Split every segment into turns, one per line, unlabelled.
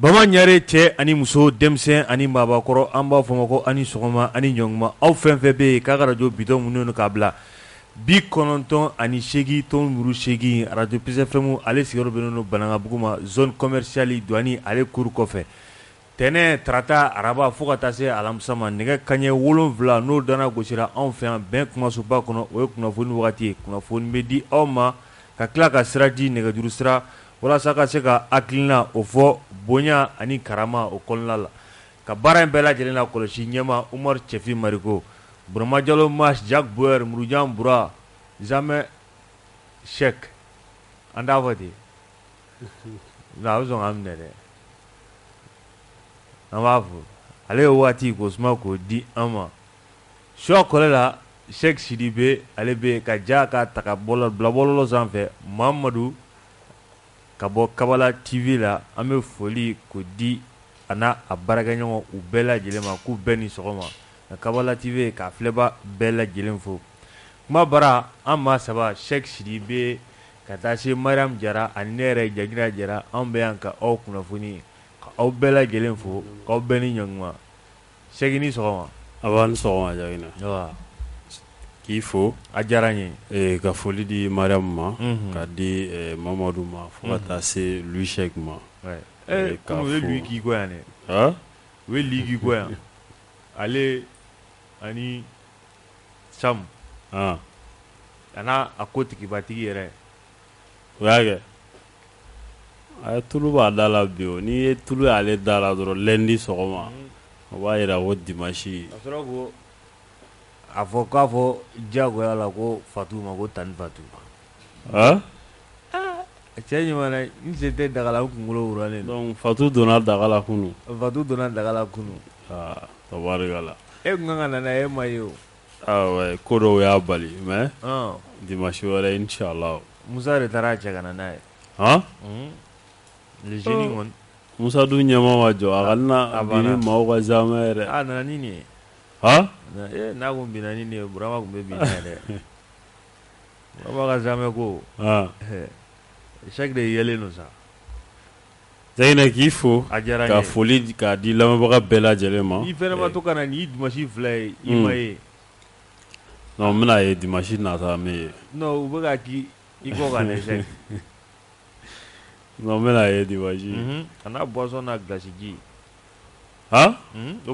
Bama ɲare cɛ ani muso denmisɛn ani maabakɔrɔ an b'a fɔ ma ko ani sɔgɔma ani ɲɔgɔnma aw fɛn fɛn bɛ yen k'a ka radio bitɔn minnu k'a bila 98.8 radio Plus FM ale sigiyɔrɔ bɛnnen don Banankabugu ma zone commerciale douane ale cour kɔfɛ tɛnɛn tarata araba fo ka taa se alamisa ma nɛgɛ kanɲɛ 7 n'o dana gosira anw fɛ yan bɛn kumasoba kɔnɔ o ye kunnafoni wagati ye kunnafoni bɛ di aw ma ka tila ka sira di nɛgɛjuru sira walasa ka se ka hakilina o fɔ bonya ani karama o kɔnɔna la ka baara in bɛɛ lajɛlen la kɔlɔsi ɲɛma Umaru Cɛfin Mariko Burama Jalo Mas Jacques Boer Murujan Bura Zamɛ Sek an t'a fɔ ten a bɛ sɔn k'an minɛ dɛ an b'a fɔ ale ye waati k'o suma k'o di an ma suwa kɔlɛ la Sek Sidibe ale bɛ ka ja ka ta ka bila bɔlɔlɔ sanfɛ Mamadu ka bɔ Kabala TV la an bɛ foli k'o di a n'a a baarakɛɲɔgɔn u bɛɛ lajɛlen ma k'u bɛɛ ni sɔgɔma ka Kabala TV ka filɛba bɛɛ lajɛlen fo kuma bara an maa saba Sek Sidibe ka taa se Mariam Jara ani ne yɛrɛ Jagira Jara an bɛ yan ka aw kunnafoni ka aw bɛɛ lajɛlen fo k'aw bɛɛ ni ɲankuma Sek ni sɔgɔma
a b'a ni sɔgɔma Jagina k'i fo
a diyara n ye
ka foli di Mariam ma ka di Mamadu ma fo ka taa se Louis Sek ma
comme u ye Louis k'i kɔ yan dɛ u ye Louis k'i kɔ yan ale ani Sam a n'a a ko tigibatigi yɛrɛ
o y'a kɛ a ye tulu b'a da la bi o n'i ye tulu y'ale da la dɔrɔn lundi sɔgɔma o b'a jira ko dimanche
a sɔrɔ ko a fɔ k'a fɔ diyagoya la ko Fatu ma ko Tani Fatu cɛ ɲuman n sen tɛ daga la n kunkolo wuranen
donc Fatu donna daga la kunun
Fatu donna daga la kunun
tabarikala
e kun kan ka na n'a ye e ma ye o
ouais ko dɔw y'a bali mais dimanche wɛrɛ inchallah
Musa de taara a cɛ ka na n'a ye le jeune kɔni
Musa dun ɲɛma ma jɔ a ka na bi ni maaw ka zamɛ yɛrɛ
a nana ni nin ye n'a kun binna ni nin ye Burama kun bɛ bin n'a ye dɛ Burama ka zamɛ ko Sek de yɛlɛlen don sa
Zayina k'i fo
a diyara n ye
ka foli k'a di lamɛnbaga bɛɛ lajɛlen ma
i fɛnɛ ma to ka na nin dimanche fila ye i ma ye
non n bɛna ye dimanche nata n bɛ ye
non u bɛ ka k'i kɔ ka na Sek
non n bɛna ye dimanche
a n'a boisson n'a glace ji o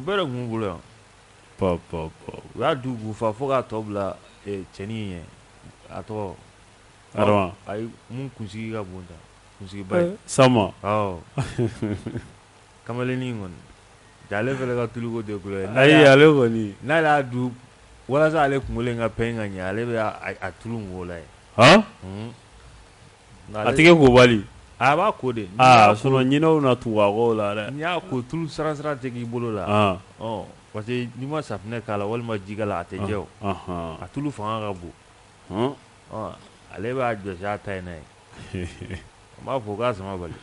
bɛɛ de kun b'u bolo yan u y'a du k'u fa fo k'a tɔ bila cɛnin ye a tɔgɔ
Adama
ayi mun kunsigi ka bon ta kunsigi ba ye
Sama
kamalennin kɔni ale fɛnɛ ka tuluko tɛ kulo ye
ayi ale kɔni
n'ale y'a du walasa ale kunkolo in ka pɛn ka ɲɛ ale bɛ a tulu wo la ye
a tɛ kɛ ko bali
a b'a ko de
sinon ɲinɛw na tugu a kɔ la dɛ
n'i y'a ko tulu saran tɛ k'i bolo la parce que n'i ma safunɛ k'a la walima ji k'a la a tɛ jɛ o a tulu fanga ka bon ale b'a jɔsi a ta in na ye an b'a fɔ k'a sama bali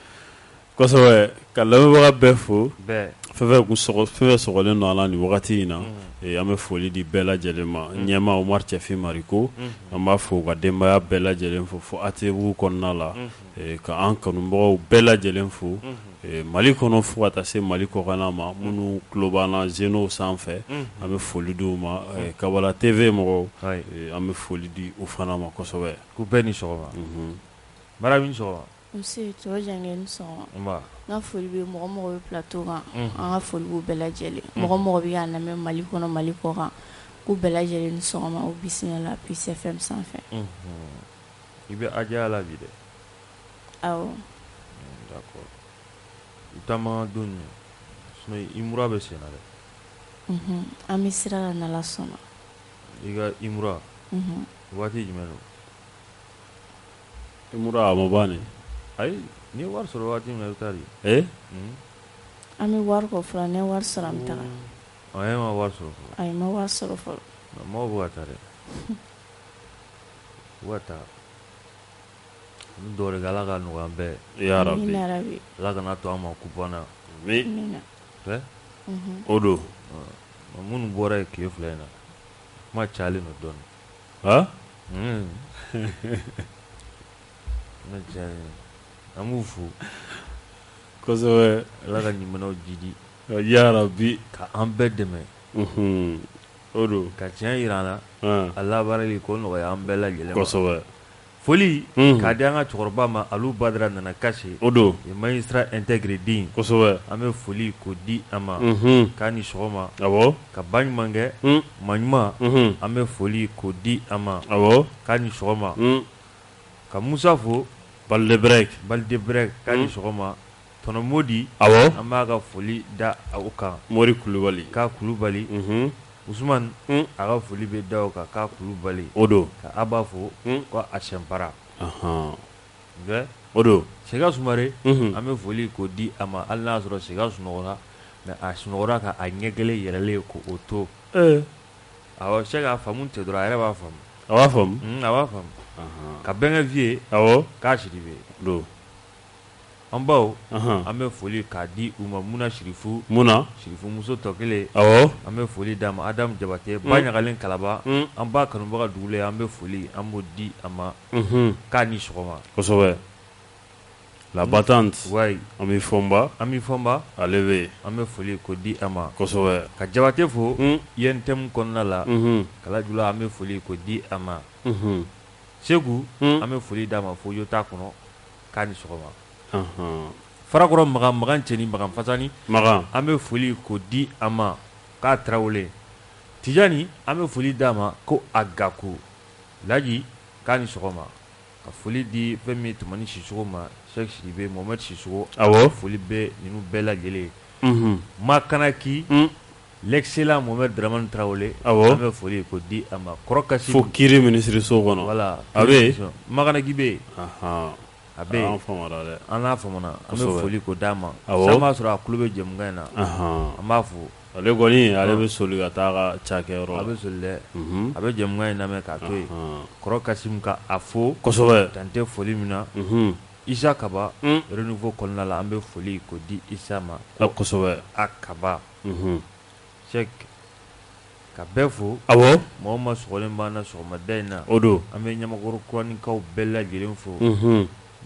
kosɛbɛ ka lamɛnbaga bɛɛ fo
bɛɛ
fɛn fɛn sɔgɔlen don a la nin wagati in na an bɛ foli di bɛɛ lajɛlen ma ɲɛma Umaru Cɛfin Mariko an b'a fɔ ka denbaya bɛɛ lajɛlen fo ATV kɔnɔna la ka an kanubagaw bɛɛ lajɛlen fo Mali kɔnɔ fo ka taa se Mali kɔkanna ma minnu tulo b'an zenow sanfɛ an bɛ foli di u ma Kabala TV mɔgɔw an bɛ foli di u fana ma kosɛbɛ
k'u bɛɛ ni sɔgɔma Mara ni sɔgɔma
Nse tɔgɔ jange ni sɔgɔma n ka foli bɛ mɔgɔ mɔgɔ bɛ plateau kan an ka foli b'u bɛɛ lajɛlen mɔgɔ mɔgɔ bɛ k'a lamɛn Mali kɔnɔ Mali kɔkan k'u bɛɛ lajɛlen ni sɔgɔma u bisimila Peace FM sanfɛ
i bɛ Aja la bi dɛ
awɔ
d'accord u taama don sinon i mura bɛ sen na dɛ
an bɛ sira la n'Ala sɔnna
i ka i mura waati jumɛn don
i mura a ma ban ni
ayi ni ye wari sɔrɔ waati min na i bɛ taa di
an bɛ wari kɔ fɔlɔ ni wari sɔrɔ an bɛ taga
e ma wari sɔrɔ fɔlɔ
ayi ma wari sɔrɔ fɔlɔ
mɔgɔw bɛ ka taa dɛ u ka taa an bɛ dugawu de kɛ Ala ka nɔgɔya an bɛɛ
ya rabi
Ala kana to an ma coupon na
o don
minnu bɔra yen tile fila in na kuma cayalen don dɔɔnin an b'u fo
kosɛbɛ
Ala ka ɲumanw jidi
ya rabbi
ka an bɛɛ dɛmɛ
o don
ka tiɲɛ yira an na Allah barali ko nɔgɔya an bɛɛ lajɛlen ma
kosɛbɛ
foli k'a di an ka cɛkɔrɔba ma Alu Badara Nana Kase
o don
magistrat intégré den
kosɛbɛ
an bɛ foli k'o di a ma k'a ni sɔgɔma
awɔ
ka ba ɲuman kɛ ma ɲuman an bɛ foli k'o di a ma
awɔ
k'a ni sɔgɔma ka Musa fo
Baldebrek
k'a ni sɔgɔma Tɔnɔ Modi
awɔ
an b'a ka foli da o kan
Mori Kulubali
k'a Kulubali Usman a ka foli bɛ da o kan k'a Kulubali
o don
ka Aba fo ko a Sɛnpara
o don
Sega Sumare an bɛ foli k'o di a ma hali n'a sɔrɔ Sega sunɔgɔra mais a sunɔgɔra ka a ɲɛ kelen yɛrɛlen ko o to awɔ Sega a faamu tɛ dɔrɔn a yɛrɛ b'a faamu
a b'a faamu
a b'a faamu ka Bɛnkɛ Vie
awɔ
k'a Sidibe
don
an baw an bɛ foli k'a di u ma Muna Sirifu muso tɔ kelen
awɔ
an bɛ foli d'a ma Adamu Jabate ba ɲagalen Kalaba an ba kanubaga dugulen an bɛ foli an b'o di a ma k'a ni sɔgɔma
kosɛbɛ la battante
wayi
an bɛ fɔnba ale bɛ
an bɛ foli k'o di a ma
kosɛbɛ
ka Jabate fo INTM kɔnɔna la Kalajula an bɛ foli k'o di a ma Segu an bɛ foli d'a ma fo Yota kɔnɔ k'a ni sɔgɔma Farakɔrɔ Magan Cɛni Magan Fasani an bɛ foli k'o di a ma k'a Tarawele Tijani an bɛ foli d'a ma ko a Gaku Laji k'a ni sɔgɔma ka foli di fɛn min Tumani Sisoko ma Cheikh Sidibe Mohamed Sisoko awɔ foli bɛ ninnu bɛɛ lajɛlen Makanaki l'excellent Mohamed Dramane Traoré awɔ an bɛ foli k'o di a ma Kɔrɔ Kasi
fo kiri ministre so kɔnɔ
voilà
a bɛ
Makanaki bɛ yen a bɛ yen an n'a faamuna an bɛ foli k'o d'a ma san b'a sɔrɔ a tulo bɛ jɛmukan in na an b'a fo ale kɔni ale bɛ soli ka taa ka cakɛyɔrɔ la a bɛ soli dɛ a bɛ jɛmukan in lamɛn k'a to yen Kɔrɔ Kasimu ka a fo kosɛbɛ dan tɛ foli min na Isa Kaba renouveau kɔnɔna la an bɛ foli k'o di Isa ma kosɛbɛ a Kaba Cheikh ka bɛɛ fo awɔ mɔgɔ ma sɔgɔlen b'an na sɔgɔmada in na o don an bɛ Ɲamakɔrɔ kuranikaw bɛɛ lajɛlen fo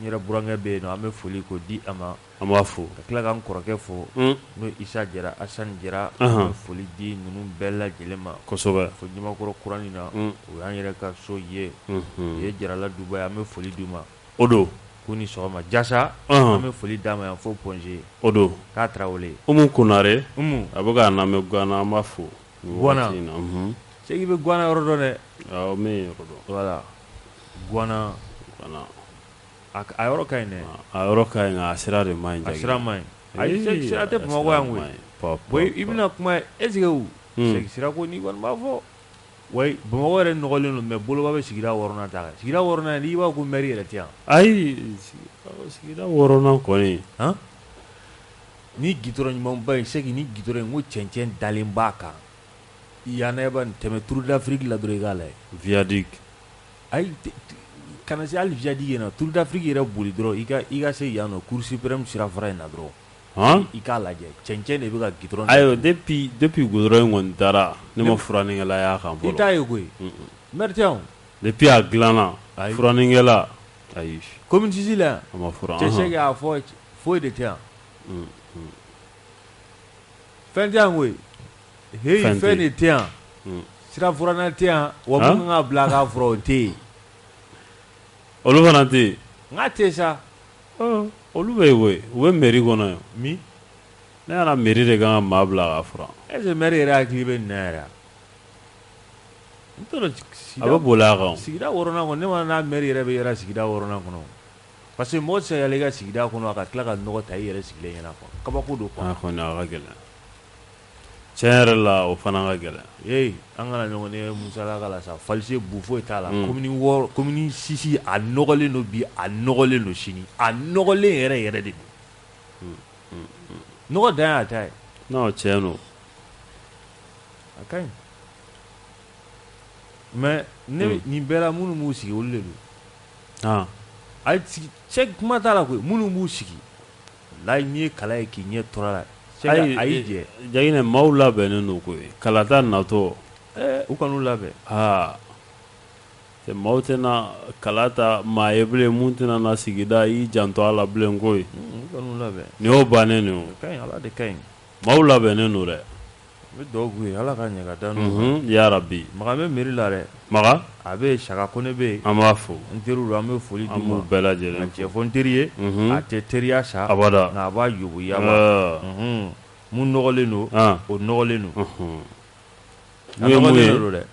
n yɛrɛ burankɛ bɛ yen nɔ an bɛ foli k'o di a ma an b'a fo ka tila k'an kɔrɔkɛ fo n'o Isa Jara Asani Jara an bɛ foli di ninnu bɛɛ lajɛlen ma kosɛbɛ fo Ɲamakɔrɔ kuranni na o y'an yɛrɛ ka so ye o ye Jarala Duba ye an bɛ foli d'u ma o don k'u ni sɔgɔma Jasa an bɛ foli d'a ma yan fo Ponze o don k'a Tarawele Umu Konare a bɛ k'a lamɛn Guana an b'a fo Guana Seki bɛ Guana yɔrɔ dɔn dɛ awɔ n bɛ yen yɔrɔ dɔn voilà Guana a yɔrɔ ka ɲi dɛ a yɔrɔ ka ɲi nka a sira de man ɲi a sira man ɲi ayi sira tɛ Bamakɔ yan koyi i bɛna kuma est ce que Seki sira ko n'i kɔni b'a fɔ wa Bamakɔ yɛrɛ nɔgɔlen don mais boloba bɛ sigida 6nan ta kan sigida 6nan n'i b'a ko maire yɛrɛ tɛ yan ayi sigida 6nan kɔni ni gitɔrɔn ɲumanba in Seki ni gitɔrɔn in ko cɛncɛn dalen b'a kan yan'a ba tɛmɛ Tour d'Afrique la dɔrɔn i k'a lajɛ viaduc ayi kana se hali viaduc in na Tour d'Afrique yɛrɛ boli dɔrɔn i ka se yan nɔ Cour suprême sirafara in na dɔrɔn i k'a lajɛ cɛncɛn de bɛ ka gitɔrɔn ayiwa depuis goudron in kɔni taara ne ma furanikɛla y'a kan fɔlɔ i t'a ye koyi maire tɛ yan depuis a dilanna furanikɛla ayi commune 6 la yan a ma furan cɛ Seki y'a fɔ foyi de tɛ yan fɛn tɛ yan koyi fɛn de tɛ yan sirafurana tɛ yan wa mun kan ka bila k'a fura o tɛ yen olu fana tɛ yen n ka tɛ sa olu bɛ yen koyi u bɛ mairie kɔnɔ yan min ne yɛrɛ mairie de kan ka maa bila k'a fura est ce que maire yɛrɛ hakili bɛ nin na yɛrɛ n t'a dɔn a bɛ boli a kan sigida 6nan kɔnɔ ne ma n'a maire yɛrɛ bɛ yɛrɛ sigida 6nan kɔnɔ parce que mɔgɔ tɛ se ka yɛlɛ i ka sigida kɔnɔ a ka tila ka nɔgɔ ta i yɛrɛ sigilen ɲɛna quoi kabako don quoi a kɔni a ka gɛlɛn tiɲɛ yɛrɛ la o fana ka gɛlɛn an kana ɲɔgɔn ye musalaka la sa falise bu foyi t'a la commune 6 a nɔgɔlen don bi a nɔgɔlen don sini a nɔgɔlen yɛrɛ yɛrɛ de don nɔgɔ dan y'a ta ye non tiɲɛ don a ka ɲi mais nin bɛɛ la minnu b'u sigi olu de don a sigi kuma t'a la koyi minnu b'u sigi layi n'i ye kala ye k'i ɲɛ tɔrɔ la a y'i jɛ Jaginɛ maaw labɛnnen don koyi kalata natɔ u kan'u labɛn
c'est maaw tɛna kala ta maa ye bilen mun tɛna na sigida i janto a la bilen koyi nin y'o bannen de ye maaw labɛnnen don dɛ
n bɛ dugawu k'u ye Ala ka ɲɛ ka da n'u kan
yarabi
Maga bɛ mairie la dɛ
Maga
a bɛ Saka Kone bɛ yen
an b'a fo
n teriw don an bɛ foli d'u
an b'u
ma
bɛɛ lajɛlen
a cɛ fɔ n teri ye a tɛ teriya sa
abada
nka a b'a yobo yaba mun nɔgɔlen don o nɔgɔlen don a nɔgɔlen don dɛ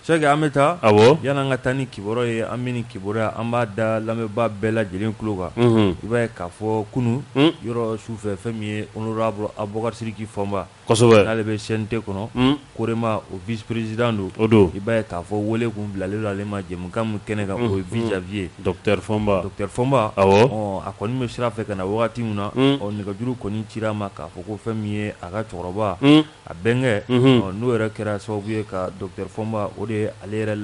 Sɛki an bɛ taa yanni an ka taa ni kibaruya ye an bɛ nin kibaruya an b'a da lamɛnbaa bɛɛ lajɛlen tulo kan i b'a ye k'a fɔ kunun yɔrɔ sufɛ fɛn min ye honorable Abubakar Sidiki Fɔnba
kosɛbɛ
n'ale bɛ CNT kɔnɔ Korema o vice président don
o don
i b'a ye k'a fɔ wele kun bilalen don ale ma jɛmukan min kɛnɛ kan o ye 8 janvier
docteur Fɔnba
a kɔni bɛ sira fɛ ka na wagati min na nɛgɛjuru kɔni cira a ma k'a fɔ ko fɛn min ye a ka cɛkɔrɔba a bɛnkɛ n'o yɛrɛ kɛra sababu ye ka docteur Fɔnba o de ye ale yɛrɛ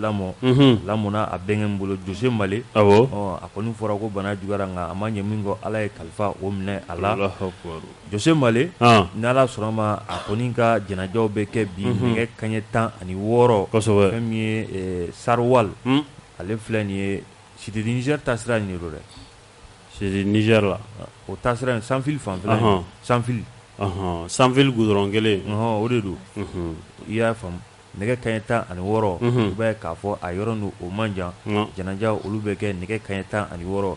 lamɔna a bɛnkɛ min bolo Jose Male a kɔni fɔra ko bana juguyara nka a ma ɲɛ min kɔ Ala ye kalifa o minɛ a la Jose Male ni Ala sɔnna ma a kɔni ka jɛnajɛw bɛ kɛ bi nɛgɛ kanɲɛ 16 fɛn min ye Sarwal ale filɛ nin ye Cité du Niger taasira nin don dɛ
Cité Niger la
o taasira in Sanfili fanfɛla
Sanfili goudron kelen
o de don i y'a faamu nɛgɛ kanɲɛ 16 i b'a ye k'a fɔ a yɔrɔ n'o o man jan jɛnajɛ olu bɛ kɛ nɛgɛ kanɲɛ 16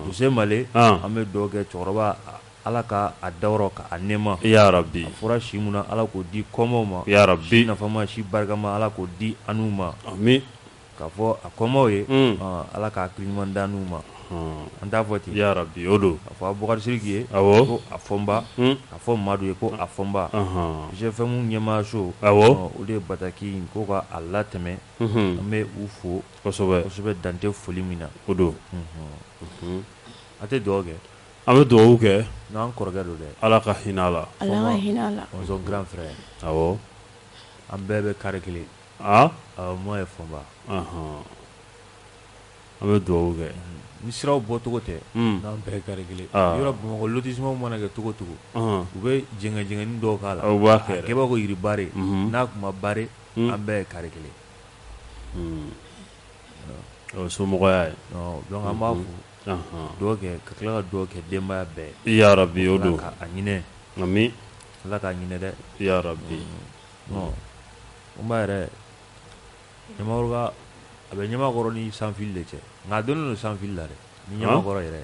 Jose Male an bɛ dugawu kɛ cɛkɔrɔba Ala ka a dayɔrɔ ka a nɛɛma
yarabi
a fɔra si mun na Ala k'o di kɔmaw ma
yarabi
si nafama si barikama Ala k'o di an'u ma
amin
k'a fɔ a kɔmaw ye Ala k'a hakili ɲuman da n'u ma an t'a fɔ ten
yarabi o don
a fɔ Abubakar Sidiki ye ko a Fɔnba a fɔ Madu ye ko a Fɔnba GFM ɲɛmaayaso o de ye bataki ko ka a latɛmɛ an bɛ u fo kosɛbɛ dante foli min na
o don
a tɛ dugawu kɛ
an bɛ dugawu kɛ
n'an kɔrɔkɛ don dɛ
Ala ka hinɛ a la
son grand frère an bɛɛ bɛ kari kelen mo ye Fɔnba
an bɛ dugawu kɛ
ni siraw bɔcogo tɛ n'an bɛɛ kari kelen yɔrɔ Bamakɔ lotissement mana kɛ cogo cogo u bɛ jɛngɛni dɔw k'a la a kɛbaa ko yiribare n'a kun ma bare an bɛɛ ye kari kelen
o somɔgɔya ye
donc an b'a fo dɔw kɛ ka tila ka dɔw kɛ denbaya bɛɛ
yarabi o don
ka a ɲinɛ
amin
Ala k'a ɲinɛ dɛ
yarabi
n b'a yɛrɛ Ɲamakɔrɔ a bɛ Ɲamakɔrɔ ni Sanfili de cɛ nka a donnen don Sanfili la dɛ ni Ɲamakɔrɔ yɛrɛ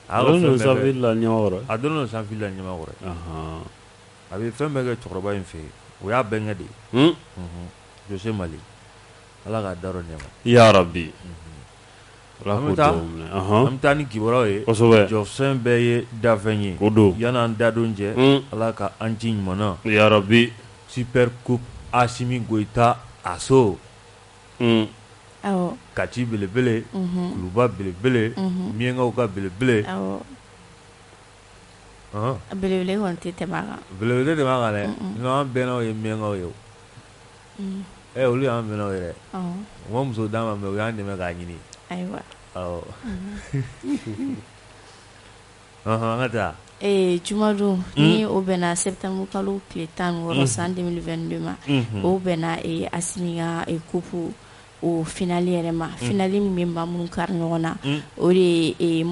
a donnen don Sanfili la Ɲamakɔrɔ a donnen don Sanfili la Ɲamakɔrɔ a bɛ fɛn bɛɛ kɛ cɛkɔrɔba in fɛ yen o y'a bɛnkɛ de ye Jose Male Ala k'a dayɔrɔ nɛɛma
yarabi
an bɛ taa ni kibaruyaw ye jɔfɛn bɛɛ ye dafɛn ye
o don
yanni an dadon cɛ Ala ka an ci ɲuman na
yarabi
Super Coupe Asimi Goita Aso Kati belebele Kuluba belebele Miɛnkaw ka belebele
belebele kɔni tɛ tɛmɛ a kan
belebele tɛ tɛmɛ a kan dɛ an bɛnnaw ye Miɛnkaw ye olu y'an bɛnnaw ye dɛ u ma muso d'an ma mais u y'an dɛmɛ k'a ɲini
ayiwa
an ka taa
Jumadon ni o bɛnna septembre kalo tile 16 san 2022 ma o bɛnna Asimi ka coupe o finale yɛrɛ ma finale min bɛ maa minnu kari ɲɔgɔn na o de ye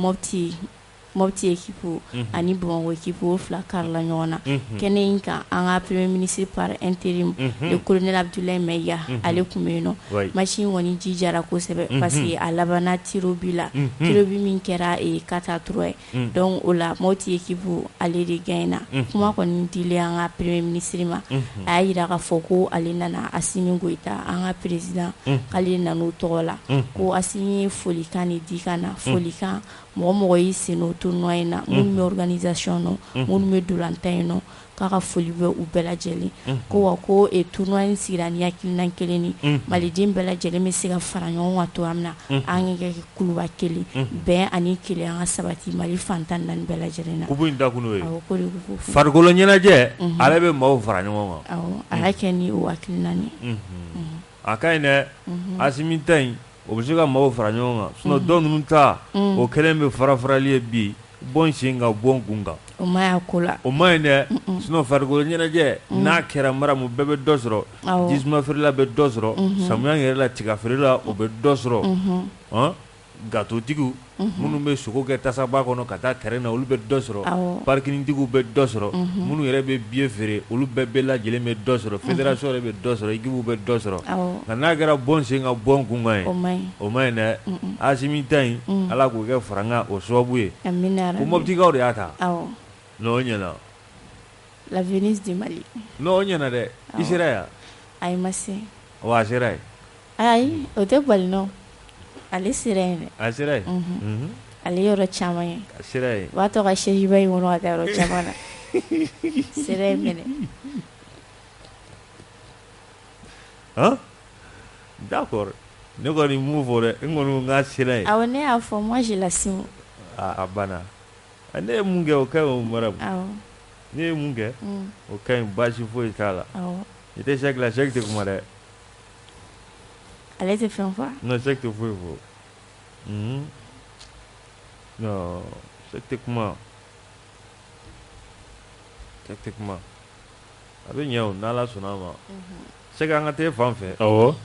Mopti équipe ani Bamakɔ équipe o fila karila ɲɔgɔn na kɛnɛ in kan an ka premier ministre par intérim le colonel Abdoulaye Mayiga ale tun bɛ yen nɔ match in kɔni jijara kosɛbɛ parce que a labanna tiro bi la tiro bi min kɛra 4-3 ye donc o la Mopti équipe ale de gagnera kuma kɔni dilen an ka premier ministre ma a y'a jira k'a fɔ ko ale nana Asimi Goita an ka président k'ale nana o tɔgɔ la ko Asimi ye folikan de di ka na folikan mɔgɔ y'i sen o tournoi in na minnu bɛ organisation nɔ minnu bɛ dolantan in nɔ k'a ka foli bɛ u bɛɛ lajɛlen ko wa ko tournoi in sigira ni hakilina kelen ni maliden bɛɛ lajɛlen bɛ se ka fara ɲɔgɔn kan cogoya min na an ka kɛ kuluba kelen bɛn ani kelen an ka sabati Mali fantan naani bɛɛ lajɛlen na.
Kubu in dakun n'o ye farikolo ɲɛnajɛ ale bɛ maaw fara ɲɔgɔn kan.
Awɔ a y'a kɛ ni o hakilina ni.
A ka ɲi dɛ Asimi ta in o bɛ se ka maaw fara ɲɔgɔn kan sinon dɔw ninnu ta o kɛlen bɛ fara farali ye bi bon shinga bon gunga
o ma yakula
o ma ne sino fargo ɲɛnajɛ n'a kɛra maramu bɛɛ bɛ dɔ sɔrɔ jisuma feerela bɛ dɔ sɔrɔ samuya yɛrɛ la tiga feerela o bɛ dɔ sɔrɔ gatotigiw minnu bɛ sogo kɛ tasaba kɔnɔ ka taa terrain na olu bɛ dɔ sɔrɔ parkingtigiw bɛ dɔ sɔrɔ minnu yɛrɛ bɛ billet feere olu bɛɛ lajɛlen bɛ dɔ sɔrɔ fédération yɛrɛ bɛ dɔ sɔrɔ équipe bɛ dɔ sɔrɔ nka n'a kɛra bon sen ka bon kunkan ye o ma ɲi dɛ Asimi ta in Ala k'o kɛ faranga o sababu ye ko Moptikaw de y'a ta n'o ɲɛna
la Venise du Mali
n'o ɲɛna dɛ i sera yan
ayi ma se
wa a sera yen
ayi o tɛ bali nɔ ale sera yen dɛ
a sera yen
ale yɔrɔ caman ye
a sera yen
o b'a to ka siège ba in kɔnɔ ka taa yɔrɔ caman na sera yen mɛnɛ
d'accord ne kɔni mun fɔ dɛ n kɔni n ka sera yen
awɔ ne y'a fɔ moi je l'assume
a banna ne ye mun kɛ o ka ɲi o maramu ne ye mun kɛ o ka ɲi baasi foyi t'a la i tɛ chèque la chèque tɛ kuma dɛ
ale tɛ fɛn fɔ
non chèque tɛ foyi fɔ non chèque tɛ kuma chèque tɛ kuma a bɛ ɲɛ o n'Ala sɔnna a ma chèque an ka taa fan fɛ
awɔ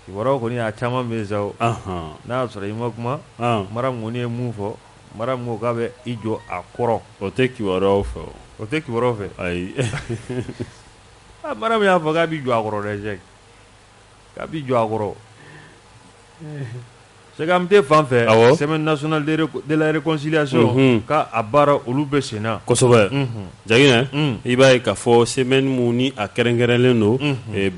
kibaruyaw kɔni a caman bɛ yen sa o n'a y'a sɔrɔ i ma kuma maramu kɔni ye mun fɔ maramu ko k'a bɛ i jɔ a kɔrɔ
o tɛ kibaruyaw fɛ
o tɛ kibaruyaw fɛ
ayi
maramu y'a fɔ k'a b'i jɔ a kɔrɔ dɛ chèque k'a b'i jɔ a kɔrɔ chèque an tɛ fan fɛ semaine nationale de la réconciliation ka a baara olu bɛ sen na
kosɛbɛ Jaginɛ i b'a ye k'a fɔ semaine mun ni a kɛrɛnkɛrɛnlen don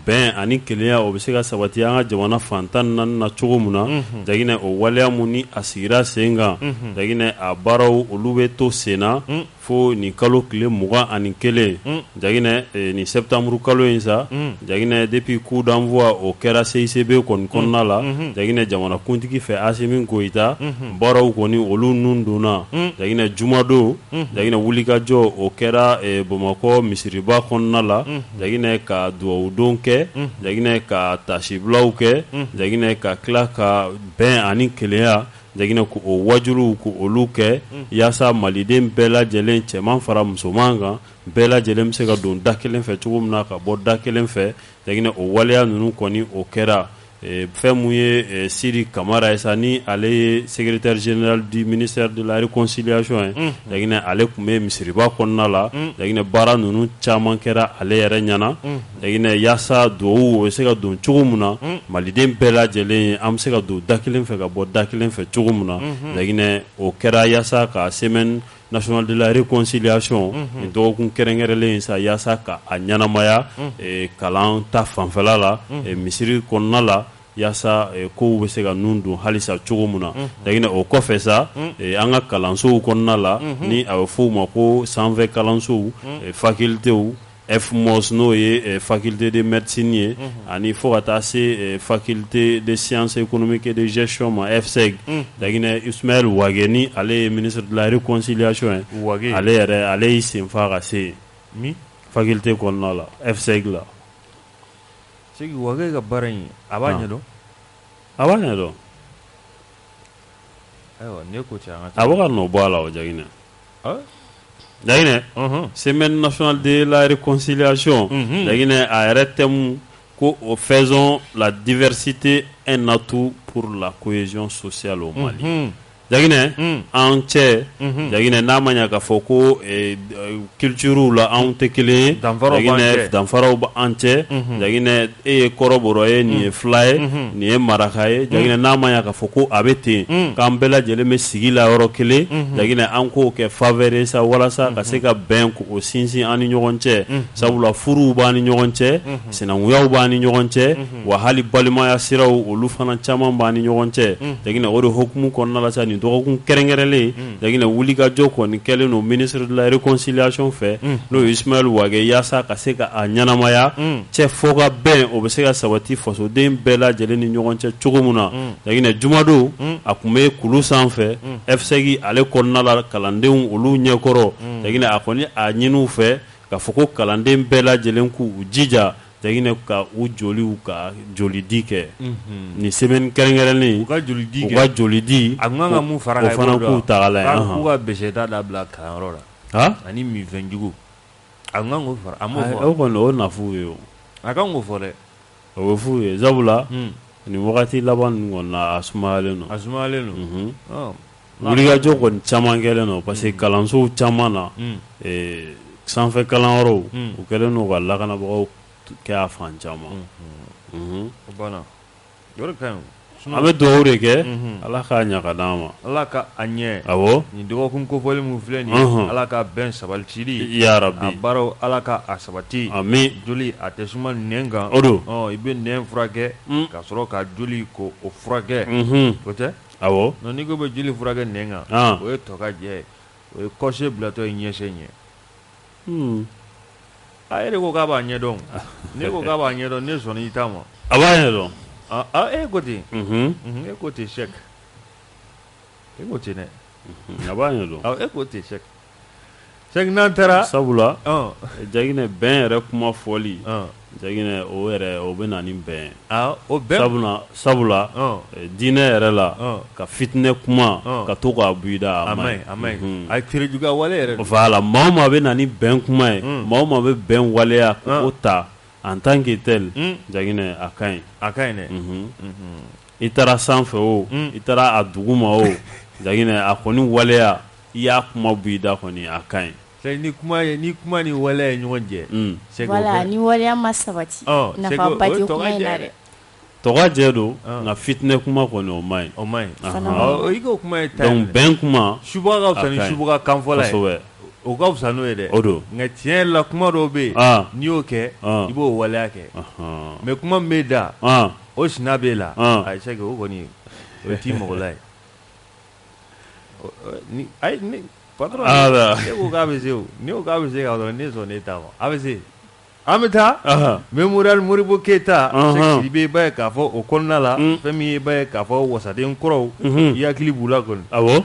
bɛn ani kelenya o bɛ se ka sabati an ka jamana fan 14 na cogo min na Jaginɛ o waleya mun ni a sigira sen kan Jaginɛ a baaraw olu bɛ to sen na fo nin kalo tile 21 Jaginɛ ni septembre kalo in sa Jaginɛ depuis coup d'envoi o kɛra CICB kɔni kɔnɔna la Jaginɛ jamanakuntigi fɛ Asimi Goyita baaraw kɔni olu nun donna Jaginɛ jumadon Jaginɛ wulikajɔ o kɛra Bamakɔ misiriba kɔnɔna la Jaginɛ ka duwawudon kɛ Jaginɛ ka tasibilaw kɛ Jaginɛ ka tila ka bɛn ani kelenya Jaginɛ ko o wajuruw ko olu kɛ yaasa maliden bɛɛ lajɛlen cɛman fara musoman kan bɛɛ lajɛlen bɛ se ka don da kelen fɛ cogo min na ka bɔ da kelen fɛ Jaginɛ o waleya ninnu kɔni o kɛra fɛn mun ye Sidi Kamara ye sa ni ale ye secrétaire général du ministère de la réconciliation ye Jaginɛ ale tun bɛ misiriba kɔnɔna la Jaginɛ baara ninnu caman kɛra ale yɛrɛ ɲɛna Jaginɛ yaasa duwawu o bɛ se ka don cogo min na maliden bɛɛ lajɛlen an bɛ se ka don da kelen fɛ ka bɔ da kelen fɛ cogo min na Jaginɛ o kɛra yaasa ka semaine nationale de la réconciliation nin dɔgɔkun kɛrɛnkɛrɛnlen in sa yaasa ka a ɲɛnamaya kalan ta fanfɛla la misiri kɔnɔna la yaasa kow bɛ se ka nun don halisa cogo min na Jaginɛ o kɔfɛ sa an ka kalansow kɔnɔna la ni a bɛ fɔ o ma ko sanfɛ kalansow facultéw FMOS n'o ye faculté de médecine ye ani fo ka taa se faculté de sciences économiques et de gestion ma FSEG Jaginɛ Ismaël Wage ni ale ye ministre de la réconciliation ye ale yɛrɛ ale y'i senfa ka se faculté kɔnɔna la FSEG la
Segi Wage ka baara in a b'a ɲɛdɔn
a b'a ɲɛdɔn
ayiwa ne ko cɛ
a bɛ ka nɔ bɔ a la o Jaginɛ Jaginɛ semaine nationale de la réconciliation Jaginɛ a yɛrɛ thème ko faisons la diversité un atout pour la cohésion sociale au Mali Jaginɛ an cɛ Jaginɛ n'a ma ɲɛ k'a fɔ ko culture la anw tɛ kelen ye Jaginɛ danfaraw b'an cɛ Jaginɛ e ye kɔrɔbɔrɔ ye nin ye fila ye nin ye maraka ye Jaginɛ n'a ma ɲɛ k'a fɔ ko a bɛ ten k'an bɛɛ lajɛlen bɛ sigi la yɔrɔ kelen Jaginɛ an k'o kɛ faveur ye sa walasa ka se ka bɛn k'o sinsin an ni ɲɔgɔn cɛ sabula furuw b'an ni ɲɔgɔn cɛ sinankuyaw b'an ni ɲɔgɔn cɛ wa hali balimaya siraw olu fana caman b'an ni ɲɔgɔn cɛ Jaginɛ o de hokumu kɔnɔna la sa nin dɔgɔkun kɛrɛnkɛrɛnlen Jaginɛ wulikajɔ kɔni kɛlen no ministre de la réconciliation fɛ n'o ye Ismaël Wage yaasa ka se ka a ɲɛnamaya cɛ fɔ ka bɛn o bɛ se ka sabati fasoden bɛɛ lajɛlen ni ɲɔgɔn cɛ cogo min na Jaginɛ jumadon a tun bɛ kulu sanfɛ FSEG ale kɔnɔna la kalandenw olu ɲɛkɔrɔ Jaginɛ a kɔni a ɲiniw fɛ k'a fɔ ko kalanden bɛɛ lajɛlen k'u jija jagine ka u joliw ka joli di kɛ ni semaine kɛrɛnkɛrɛnnen
u ka joli di
u ka joli di
a man ka mun fara
o fana k'u tagala ye
k'u ka beseta dabila kalanyɔrɔ la ani minfɛn jugu a man k'o fara a m'o fɔ
o kɔni o na f'u ye o
a kan k'o fɔ dɛ
o bɛ f'u ye sabula ni wagati laban ninnu kɔni na a sumayalen don wulikajɔ kɔni caman kɛlen don parce que kalansow caman na sanfɛ kalanyɔrɔw u kɛlen don ka lakanabagaw kɛ a fan caman
o banna yɔrɔ ka ɲi
an bɛ dugawu de kɛ ala k'a ɲa ka d'an ma
ala ka a ɲɛ
awɔ
nin dɔgɔkun kofɔli min filɛ nin ye ala ka bɛn sabatili
ya rabi
a baaraw ala ka a sabati
amin
joli a tɛ suma nɛn kan
o don
i bɛ nɛn furakɛ ka sɔrɔ ka joli ko o furakɛ o tɛ
awɔ
n'i ko bɛ joli furakɛ nɛn kan o ye tɔ ka jɛ o ye kɔse bilatɔ ye ɲɛsɛ ɲɛ a yɛrɛ ko k'a b'a ɲɛdɔn ne ko k'a b'a ɲɛdɔn ne sɔnna i ta ma
a b'a ɲɛdɔn
e ko ten e ko ten sɛk e ko ten dɛ
a b'a ɲɛdɔn
e ko ten sɛk sɛk n'an taara
sabula jaginɛ bɛn yɛrɛ kuma fɔli jaginɛ o yɛrɛ o bɛ na ni bɛn
o bɛn
sabula diinɛ yɛrɛ la ka fitinɛ kuma ka to k'a buida a maɲi
a ye tere juguya wale yɛrɛ
voilà maa o maa bɛ na ni bɛn kuma ye maa o maa bɛ bɛn waleya k'o ta en tant que tel jaginɛ a ka ɲi
dɛ
i taara sanfɛ o i taara a duguma o jaginɛ a kɔni waleya i y'a kuma buida kɔni a ka ɲi
ni kuma ni waleya ye ɲɔgɔn jɛ
voilà ni waleya ma sabati nafaba tɛ kuma in na dɛ
tɔgɔ jɛ don nka fitinɛ kuma kɔni o man ɲi
o man ɲi i k'o kuma ye
donc bɛn kuma
subaga ka fisa ni subaga kanfɔla ye
kosɛbɛ
o ka fisa n'o ye dɛ
o don
nka tiɲɛ yɛrɛ la kuma dɔw bɛ yen n'i y'o kɛ i b'o waleya kɛ mais kuma min bɛ da o sina b'e la a ye sɛgɛ o kɔni o t'i mɔgɔla ye patron ne ko k'a bɛ se o ne ko k'a bɛ se ka dɔrɔn ne sɔn ne ta ma a bɛ se an bɛ taa Memorial Modibo Keyita Sɛki Sidibe i b'a ye k'a fɔ o kɔnɔna la fɛn min i b'a ye k'a fɔ wasaden kɔrɔw i hakili b'u la kɔni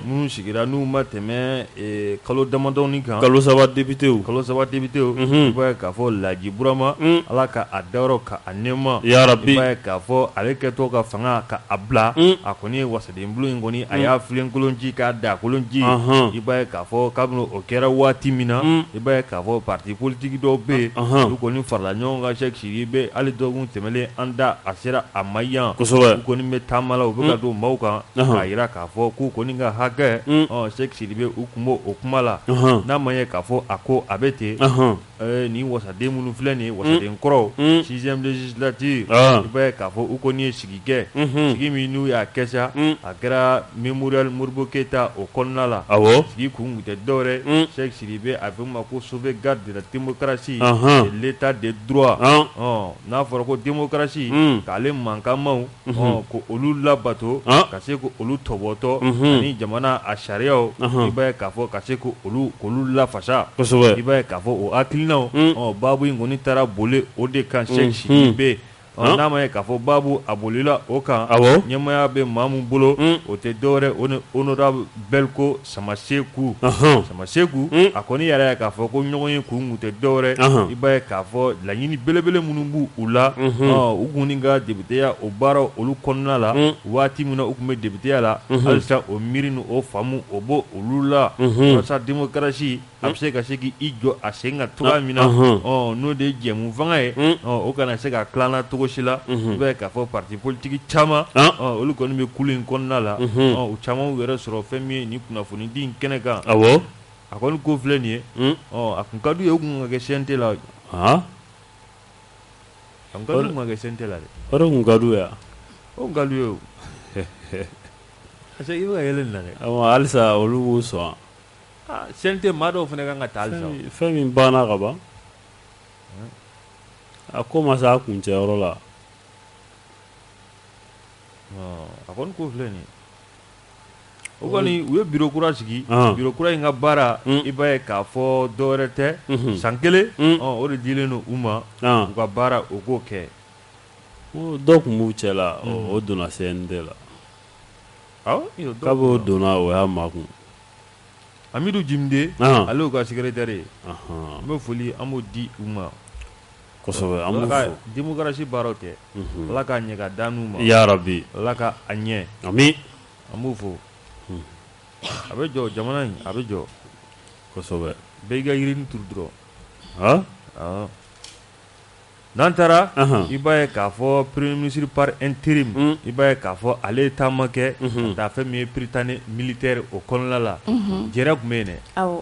minnu sigira n'u ma tɛmɛ kalo damadɔni kan
kalo saba député
i b'a ye k'a fɔ Laji Burama ala ka a dayɔrɔ ka a nɛɛma
ya rabi
i b'a ye k'a fɔ ale kɛtɔ ka fanga ka a bila a kɔni ye wasaden bulu in kɔni a y'a filenkolon ci k'a da kolon ci i b'a ye k'a fɔ kabini o kɛra waati min na i b'a ye k'a fɔ parti politique dɔw bɛ yen olu kɔni farala ɲɔgɔn kan Sɛki Sidibe hali dɔgɔkun tɛmɛlen an da a sera a ma yan
kosɛbɛ
u kɔni bɛ taama la u bɛ ka don maaw kan k'a jira k'a fɔ k'u kɔni ka hakɛ Sɛki Sidibe u kun b'o o kuma la n'a ma ye k'a fɔ a ko a bɛ ten nin wasaden minnu filɛ nin ye wasaden kɔrɔw 6e législature i b'a ye k'a fɔ u kɔni ye sigi kɛ sigi min n'u y'a kɛ sa a kɛra Memorial Modibo Keyita o kɔnɔna la sigi kun tɛ dɔwɛrɛ Sɛki Sidibe a bɛ ma ko sauvegarde de la démocratie et l'état de droit n'a fɔra ko démocratie k'ale mankamaw ko olu labato ka se ko olu tɔbɔtɔ ani jamana a sariyaw i b'a ye k'a fɔ ka se ko k'olu lafasa i b'a ye k'a fɔ o hakilinaw baabu in kɔni taara boli o de kan Sɛki Sidibe n'a ma ye k'a fɔ baabu a bolila o kan ɲɛmaya bɛ maa min bolo o tɛ dɔwɛrɛ o ni honorable Belko Samaseku a kɔni yɛrɛ ye k'a fɔ ko ɲɔgɔn ye kun tɛ dɔwɛrɛ i b'a ye k'a fɔ laɲini belebele minnu b'u u la u kɔni ka députéya o baaraw olu kɔnɔna la waati min na u tun bɛ députéya la halisa o miiri ni o faamu o b'o olu la walasa démocratie a bɛ se ka se k'i jɔ a sen kan cogoya min na n'o de ye jɛmu fanga ye o kana se ka tilan cogo si la i b'a ye k'a fɔ parti politique caman olu kɔni bɛ kulu in kɔnɔna la u caman y'u yɛrɛ sɔrɔ fɛn min ye nin kunnafoni di in kɛnɛ kan a kɔni ko filɛ nin ye a kun ka d'u ye u kun ka kɛ CNT la a kun ka d'u kun ka kɛ CNT la dɛ
o de kun ka d'u ye
o kun ka d'u ye o parce que i bɛ ka yɛlɛ nin na dɛ
halisa olu b'u sɔn
CNT maa dɔw fana kan ka taa halisa
fɛn min banna ka ban a ko ma se a kuncɛyɔrɔ la
a kɔni ko filɛ nin ye o kɔni u ye bureau kura sigi bureau kura in ka baara i b'a ye k'a fɔ dɔwɛrɛ tɛ san kelen o de dilen don u ma u ka baara o k'o kɛ
dɔw tun b'u cɛ la o donna CNT la k'a b'o donna o y'a makun
Amidu Jimde ale y'u ka secrétaire ye n bɛ foli an b'o di u ma
kosɛbɛ
ala ka démocratie baaraw kɛ ala k'a ɲɛ ka da n'u ma
ya rabbi
ala ka a ɲɛ
ami
an b'o fɔ a bɛ jɔ jamana in a bɛ jɔ
kosɛbɛ
bɛɛ i ka yirini turu dɔrɔn n'an taara i b'a ye k'a fɔ premier ministre par intérim i b'a ye k'a fɔ ale taama kɛ ka taa fɛn min ye Prytanée militaire o kɔnɔna la jɛrɛ tun bɛ yen dɛ
awɔ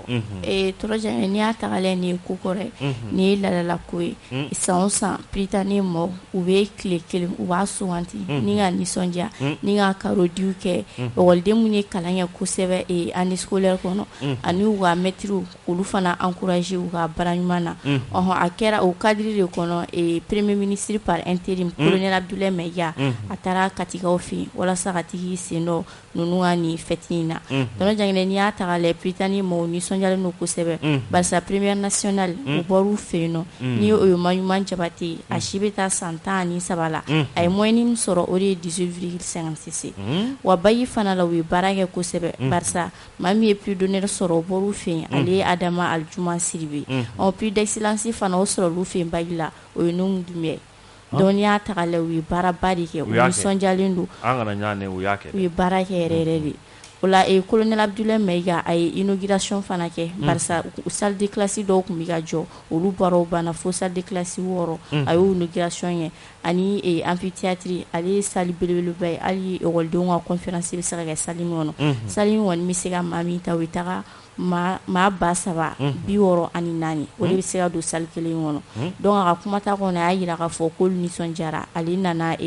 tɔrɔjan n'i y'a ta k'a lajɛ nin ye ko kɔrɔ ye nin ye ladala ko ye san o san Prytanée mɔgɔw u bɛ tile kelen u b'a suganti ni ka nisɔndiya ni ka karodiw kɛ ekɔliden minnu ye kalan kɛ kosɛbɛ année scolaire kɔnɔ ani u ka mɛtiriw olu fana encouragé u ka baara ɲuman na a kɛra o cadre de kɔnɔ premier ministre par intérim colonel Abdoulaye Maiga a taara katikaw fɛ yen walasa ka tigi sen dɔ ninnu ka nin fête in na tɔnɔ jangɛnɛ n'i y'a ta k'a lajɛ Prytanée mɔgɔw nisɔndiyalen don kosɛbɛ barisa première nationale u bɔr'u fɛ yen nɔ ni o ye Mayuma Jabate a si bɛ taa san 13 la a ye moyenne min sɔrɔ o de ye 18,56 wa bayi fana la u ye baara kɛ kosɛbɛ barisa maa min ye prix d'honneur sɔrɔ o bɔr'u fɛ yen ale ye Adama Aljuma Sidibe prix d'excellence fana o sɔrɔ olu fɛ yen bayi la o ye Nuhu Dumbuya donc n'i y'a ta k'a lajɛ u ye baaraba de kɛ u nisɔndiyalen don
an kana ɲaane u y'a kɛ
u ye baara kɛ yɛrɛ yɛrɛ de o la colonel Abdoulaye Maiga a ye inauguration fana kɛ barisa salle de classe dɔw tun bɛ ka jɔ olu baaraw banna fo salle de classe 6 a y'o inauguration kɛ ani amphithéâtre ale ye salle belebeleba ye hali ekɔlidenw ka conférence bɛ se ka kɛ salle min kɔnɔ salle min kɔni bɛ se ka maa min ta o bɛ taga maa 364 o de bɛ se ka don salle kelen kɔnɔ donc a ka kumata kɔnɔ a y'a jira k'a fɔ k'olu nisɔndiyara ale nana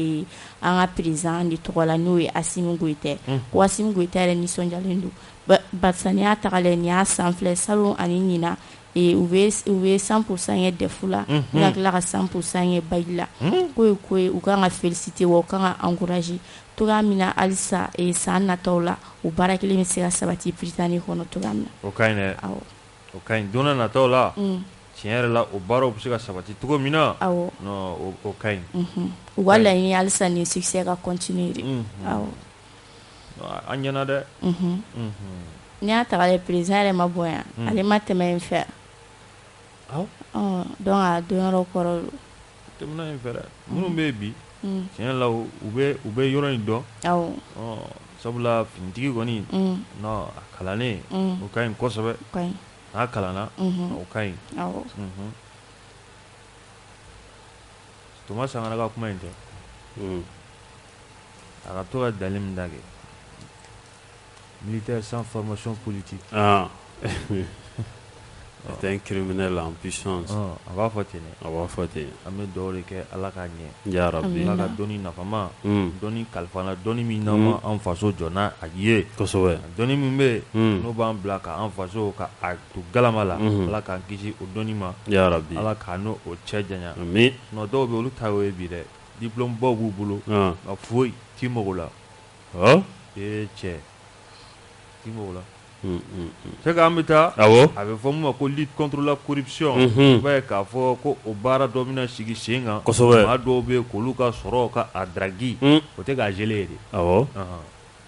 an ka président de tɔgɔ la n'o ye Assimi Goïta ko Assimi Goïta yɛrɛ nisɔndiyalen don barisa n'i y'a ta k'a lajɛ nin y'a san filɛ salon ani ɲina u bɛ 100% kɛ defu la ni ka tila ka 100% kɛ bayi la k'o ye ko ye u kan ka féliciter wa u kan ka encourager togoya min na halisa san nataw la o baara kelen bɛ se ka sabati Prytanée kɔnɔ togoya min na
o ka ɲi dɛ o ka ɲi don n'a nataw la tiɲɛ yɛrɛ la o baaraw bɛ se ka sabati cogo min na o ka ɲi
u ka laɲini halisa nin succès ka continuer de awɔ
an ɲɛna dɛ
n'i y'a ta k'a lajɛ président yɛrɛ ma bɔ yan ale ma tɛmɛ yen fɛ donc a dɔnyɔrɔ kɔrɔ don
tɛmɛna yen fɛ dɛ minnu bɛ yen bi tiɲɛ la u bɛ yɔrɔ in dɔn sabula finitigi kɔni a kalannen o ka ɲi kosɛbɛ n'a kalanna o ka ɲi Toma Sankara ka kuma in tɛ a ka to ka dali min da kɛ militaire sans formation politique
c'est un criminel en puissance
a b'a fɔ ten dɛ
a b'a fɔ ten
an bɛ dugawu de kɛ ala k'a ɲɛ
ya rabbi
ala ka dɔnni nafama dɔnni kalifana dɔnni min n'an ma an faso jɔ n'a a ye
kosɛbɛ
dɔnni min bɛ yen n'o b'an bila ka an faso ka a to galama la ala k'an kisi o dɔnni ma
ya rabbi
ala k'a n'o cɛ janya
amin
nɔ dɔw bɛ olu ta y'o ye bi dɛ diplôme baw b'u bolo nka foyi t'i mago la cɛ t'i mago la c'est k'an bɛ taa a bɛ fɔ mun ma ko lutte contre la corruption i b'a ye k'a fɔ ko o baara dɔ bɛna sigi sen kan
kosɛbɛ
maa dɔw bɛ yen k'olu ka sɔrɔ ka a daraki o tɛ k'a geler ye de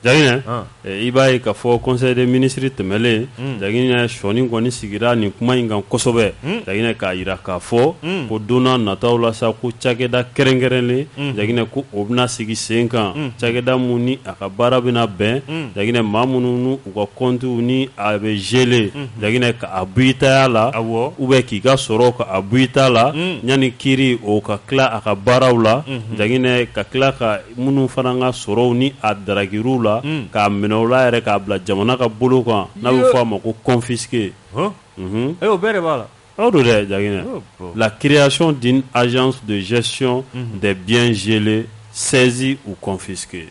Jaginɛ i b'a ye k'a fɔ conseil des ministres tɛmɛlen Jaginɛ sɔni kɔni sigira nin kuma in kan kosɛbɛ Jaginɛ k'a jira k'a fɔ ko don n'a nataw la sa ko cakɛda kɛrɛnkɛrɛnlen Jaginɛ ko o bɛna sigi sen kan cakɛda mun ni a ka baara bɛna bɛn Jaginɛ maa minnu n'u ka comptes ni a bɛ geler Jaginɛ k'a bɔ i taya la ou bien k'i ka sɔrɔ k'a bɔ i ta la yanni kiiri o ka tila a ka baaraw la Jaginɛ ka tila ka minnu fana ka sɔrɔw ni a darakir'u la k'a minɛ o la yɛrɛ k'a bila jamana ka bolo kan n'a bɛ fɔ a ma ko confisqué
o bɛɛ de b'a la
aw don dɛ Jaginɛ la création d'une agence de gestion des biens gelés saisis ou confisqués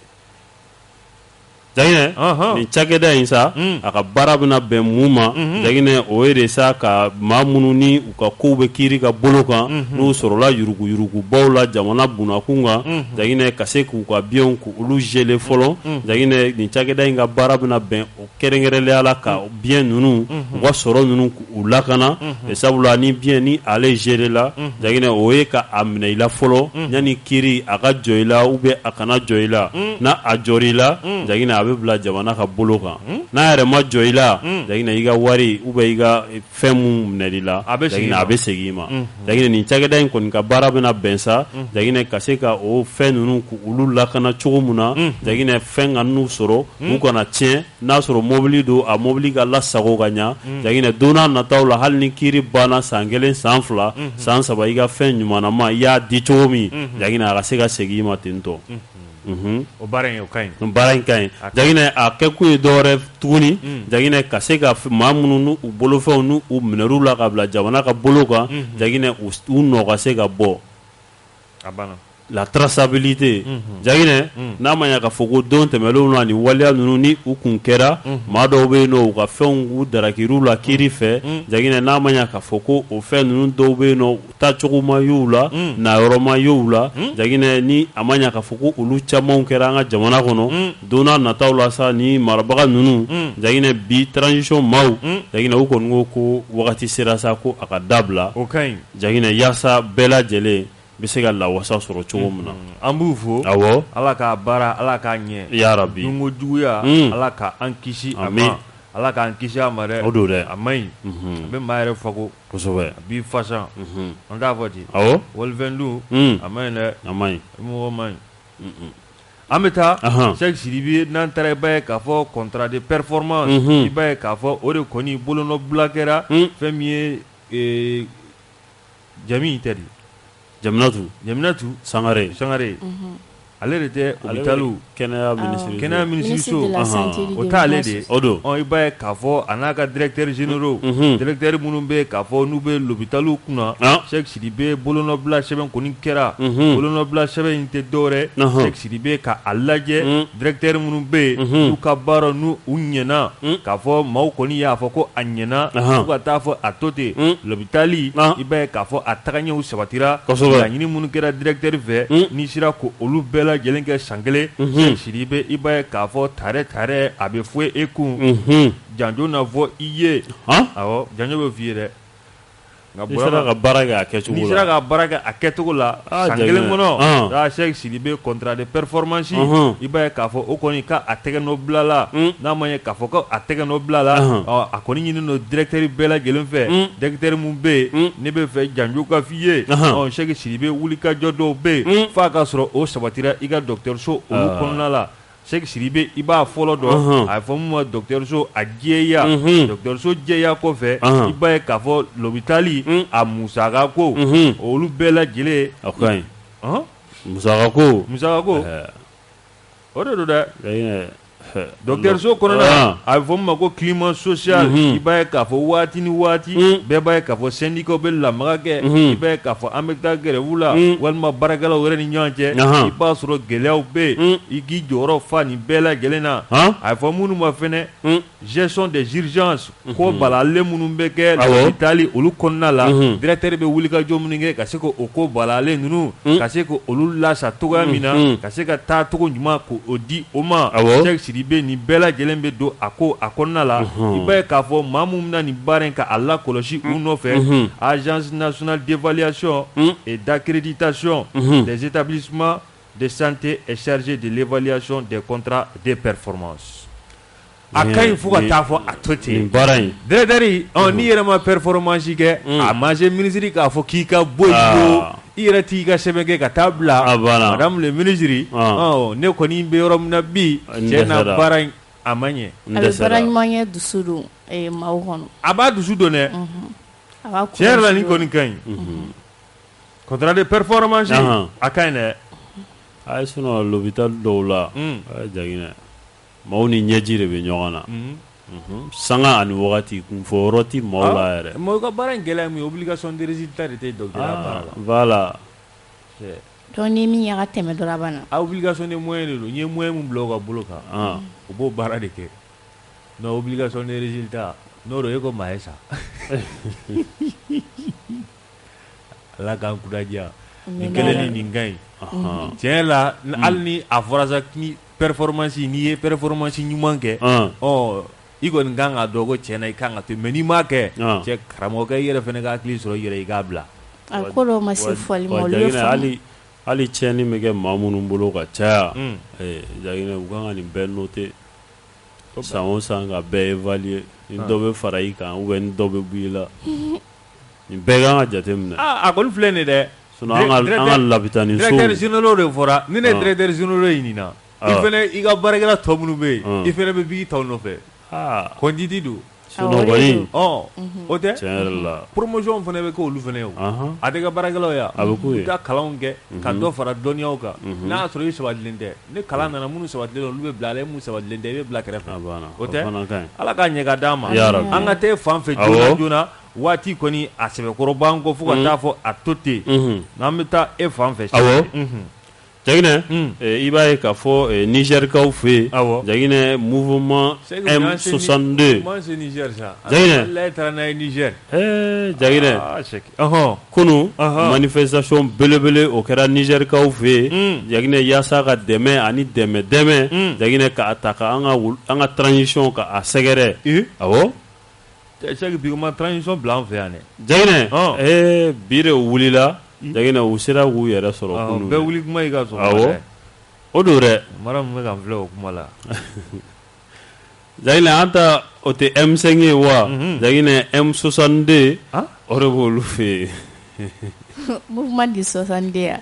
Jaginɛ nin cakɛda in sa a ka baara bɛna bɛn mun ma Jaginɛ o ye de sa ka maa minnu ni u ka kow bɛ kiiri ka bolo kan n'u sɔrɔla yuruguyurugubaw la jamana bunakun kan Jaginɛ ka se k'u ka biens k'olu geler fɔlɔ Jaginɛ nin cakɛda in ka baara bɛna bɛn o kɛrɛnkɛrɛnnenya la ka biens ninnu u ka sɔrɔ ninnu k'u lakana sabula ni bien ni ale geler la Jaginɛ o ye ka a minɛ i la fɔlɔ yanni kiiri a ka jɔ i la ou bien a kana jɔ i la n'a a jɔr'i la Jaginɛ a bɛ bila jamana ka bolo kan n'a yɛrɛ ma jɔ i la jagina i ka wari ou bien i ka fɛn mun minɛli la jagina a bɛ segin i ma jagina nin cakɛda in kɔni ka baara bɛna bɛn sa jagina ka se ka o fɛn ninnu olu lakana cogo mun na jagina fɛn ka n'u sɔrɔ u kana tiɲɛ n'a sɔrɔ mobili don a mobili ka lasago ka ɲa jagina don n'a nataw la hali ni kiiri banna san 1 san 2 san 3 i ka fɛn ɲumanama i y'a di cogo min jagina a ka se ka segin i ma ten tɔ
o baara in o ka ɲi
baara in ka ɲi jagina a kɛkun ye dɔwɛrɛ tuguni jagina ka se ka maa minnu n'u bolofɛnw n'u minɛr'u la ka bila jamana ka bolo kan jagina u nɔ ka se ka bɔ
a banna
la traçabilité jagina n'a ma ɲa ka fɔ ko don tɛmɛlenw na ni waliya ninnu ni u kun kɛra maa dɔw bɛ yen nɔ u ka fɛnw u darakir'u la kiiri fɛ jagina n'a ma ɲa ka fɔ ko o fɛn ninnu dɔw bɛ yen nɔ taacogo ma y'u la nayɔrɔ ma y'u la jagina ni a ma ɲa ka fɔ ko olu camanw kɛra an ka jamana kɔnɔ don n'a nataw la sa ni marabaga ninnu jagina bi transition maaw jagina u kɔni ko wagati sera sa ko a ka dabila
o ka ɲi
jagina yaasa bɛɛ lajɛlen bɛ se ka lawasa sɔrɔ cogo min na
an b'u fo
awɔ
ala k'a baara ala k'a ɲɛ
ya rabi
dunko juguya ala ka an kisi a ma ala k'an kisi a ma dɛ
o don dɛ
a ma ɲi a bɛ maa yɛrɛ fago
kosɛbɛ
a b'i fasa an t'a fɔ ten
awɔ
walifɛn dun a ma ɲi dɛ
a ma ɲi
mɔgɔ ma ɲi an bɛ taa Sɛki Sidibe n'an taara i b'a ye k'a fɔ contrat de performance i b'a ye k'a fɔ o de kɔni bolonɔbila kɛra fɛn min ye Jami tɛ de Jaminatu Sangare ale de tɛ hôpitalu kɛnɛya minisiri so o t'ale de ye
o don
i b'a ye k'a fɔ a n'a ka directeur généraux directeur minnu bɛ k'a fɔ n'u bɛ hôpitalu kunna Sɛki Sidibe bolonɔbila sɛbɛn kɔni kɛra bolonɔbila sɛbɛn in tɛ dɔwɛrɛ Sɛki Sidibe ka a lajɛ directeur minnu bɛ yen n'u ka baara n'u ɲɛna k'a fɔ maaw kɔni y'a fɔ ko a ɲɛna fo ka taa fɔ a to ten hôpitali i b'a ye k'a fɔ a tagaɲɛw sabatira laɲini minnu kɛra directeur fɛ n'i sera ko olu bɛɛ lajɛlen kɛ san 1 Sɛki Sidibe i b'a ye k'a fɔ tare a bɛ fɔ e kun janjo na fɔ i ye awɔ janjo bɛ f'i ye dɛ
n'i sera ka baara kɛ a kɛcogo la
n'i sera ka baara kɛ a kɛcogo la san 1 kɔnɔ Sɛki Sidibe contrat de performance i b'a ye k'a fɔ o kɔni ka a tɛgɛ nɔ bila la n'a ma ɲɛ k'a fɔ ko a tɛgɛ nɔ bila la a kɔni ɲini don directeur bɛɛ lajɛlen fɛ directeur mun bɛ yen ne bɛ fɛ janjo ka f'i ye Sɛki Sidibe wulikajɔ dɔw bɛ yen f'a ka sɔrɔ o sabatira i ka dɔgɔtɔrɔso olu kɔnɔna la Sɛki Sidibe i b'a fɔlɔ dɔn a fɔ mun ma dɔgɔtɔrɔso a jɛya dɔgɔtɔrɔso jɛya kɔfɛ i b'a ye k'a fɔ hôpitali a musaka ko olu bɛɛ lajɛlen
a ka ɲi musaka ko
o de don dɛ dɔgɔtɔrɔso kɔnɔna a bɛ fɔ min ma ko climat social i b'a ye k'a fɔ waati ni waati bɛɛ b'a ye k'a fɔ syndicat bɛ lamaga kɛ i b'a ye k'a fɔ an bɛ taa grève la walima baarakɛlaw yɛrɛ ni ɲɔgɔn cɛ i b'a sɔrɔ gɛlɛyaw bɛ yen i k'i jɔyɔrɔ fa nin bɛɛ lajɛlen na a bɛ fɔ minnu ma fɛnɛ gestion des urgences ko balalen minnu bɛ kɛ hôpitali olu kɔnɔna la directeur bɛ wulikajɔ minnu kɛ ka se ko o ko balalen ninnu ka se ko olu lasa cogoya min na ka se ka taa cogo ɲuman k'o di o ma Sɛki Sidibe nin bɛɛ lajɛlen bɛ don a ko a kɔnɔna la i b'a ye k'a fɔ maa mun bɛna nin baara in ka a lakɔlɔsi u nɔfɛ agence nationale d'évaluation et d'accréditation des établissements de santé est chargé de l'évaluation des contrats de performance a ka ɲi fo ka taa fɔ a to ten
baara in
directeur n'i yɛrɛ ma performance kɛ a ma se ministre k'a fɔ k'i ka bɔ yen i yɛrɛ t'i ka sɛbɛn kɛ ka taa bila madame le ministre ne kɔni bɛ yɔrɔ min na bi cɛ na baara in a ma ɲɛ
a bɛ baara ɲuman kɛ dusu don maaw kɔnɔ
a b'a dusu don dɛ tiɲɛ yɛrɛ la nin kɔni ka ɲi contrat de performance a ka ɲi dɛ
a ye sinɔn l'hôpital dɔw la a ye jagina maaw ni ɲɛji de bɛ ɲɔgɔn na sanga ani wagati kunfɔ yɔrɔ ti maaw la yɛrɛ
maaw ka baara in gɛlɛya min ye obligation de résultat de tɛ docteur baara la
voilà
donc ni min y'a ka tɛmɛ dɔrɔn a banna
a obligation de moyen de don n ye moyen mun bila o ka bolo kan o b'o baara de kɛ non obligation de résultat n'o don e ko maa ye sa ala k'an kunnadiya nin kelen ni nin ka ɲi tiɲɛ la hali ni a fɔra sa ni performance n'i ye performance ɲuman kɛ i kɔni kan ka dɔn ko tiɲɛ na i kan ka to mais n'i m'a kɛ cɛ karamɔgɔkɛ i yɛrɛ fɛnɛ ka hakili sɔrɔ i yɛrɛ i k'a bila
a ko dɔw ma se fɔli ma olu ye faamu
hali tiɲɛni bɛ kɛ maa minnu bolo ka caya jagina u kan ka nin bɛɛ noter san san ka bɛɛ évaluer ni dɔ bɛ fara i kan ou bien ni dɔ bɛ bɔ i la ni bɛɛ kan ka jateminɛ
a kɔni filɛ nin dɛ
sinon an ka lapitani so
directeur généraux de fɔra ni ne directeur généraux ɲinina i fɛnɛ i ka baarakɛla tɔ minnu bɛ yen i fɛnɛ bɛ b'i tɔw nɔfɛ kɔnditi don
sinon kɔni
o tɛ
tiɲɛ yɛrɛ la
promotion fɛnɛ bɛ kɛ olu fɛnɛ ye o a tɛ kɛ baarakɛlaw ya
a bɛ k'u ye
i ka kalanw kɛ ka dɔ fara dɔnniyaw kan n'a y'a sɔrɔ i sabatilen tɛ ni kalan nana minnu sabatilen olu bɛ bila ala mun sabatilen tɛ i bɛ bila kɛrɛfɛ o tɛ ala ka ɲɛ ka d'an ma an ka tɛ fan fɛ joona joona waati kɔni a sɛbɛkɔrɔ b'an kɔ fo ka taa fɔ a to ten n'an bɛ taa e fan fɛ
Jaginɛ i b'a ye k'a fɔ Nigérikaw fɛ yen Jaginɛ mouvement M62 Jaginɛ
ale taara n'a ye Niger
Jaginɛ kunu manifestation belebele o kɛra Nigérikaw fɛ yen Jaginɛ yaasa ka dɛmɛ ani dɛmɛ Jaginɛ k'a ta ka an ka transition ka a sɛgɛrɛ awɔ
Cheikh bi ma transition bila an fɛ yan dɛ
Jaginɛ bi de wulila Jaginɛ u sera k'u yɛrɛ sɔrɔ kunu
bɛɛ wuli kuma i ka sɔrɔ
awɔ o don dɛ
mara mun bɛ ka filɛ o kuma la
Jaginɛ an ta o tɛ M5 ye wa Jaginɛ M62 o de b'olu fɛ yen
mouvement du 62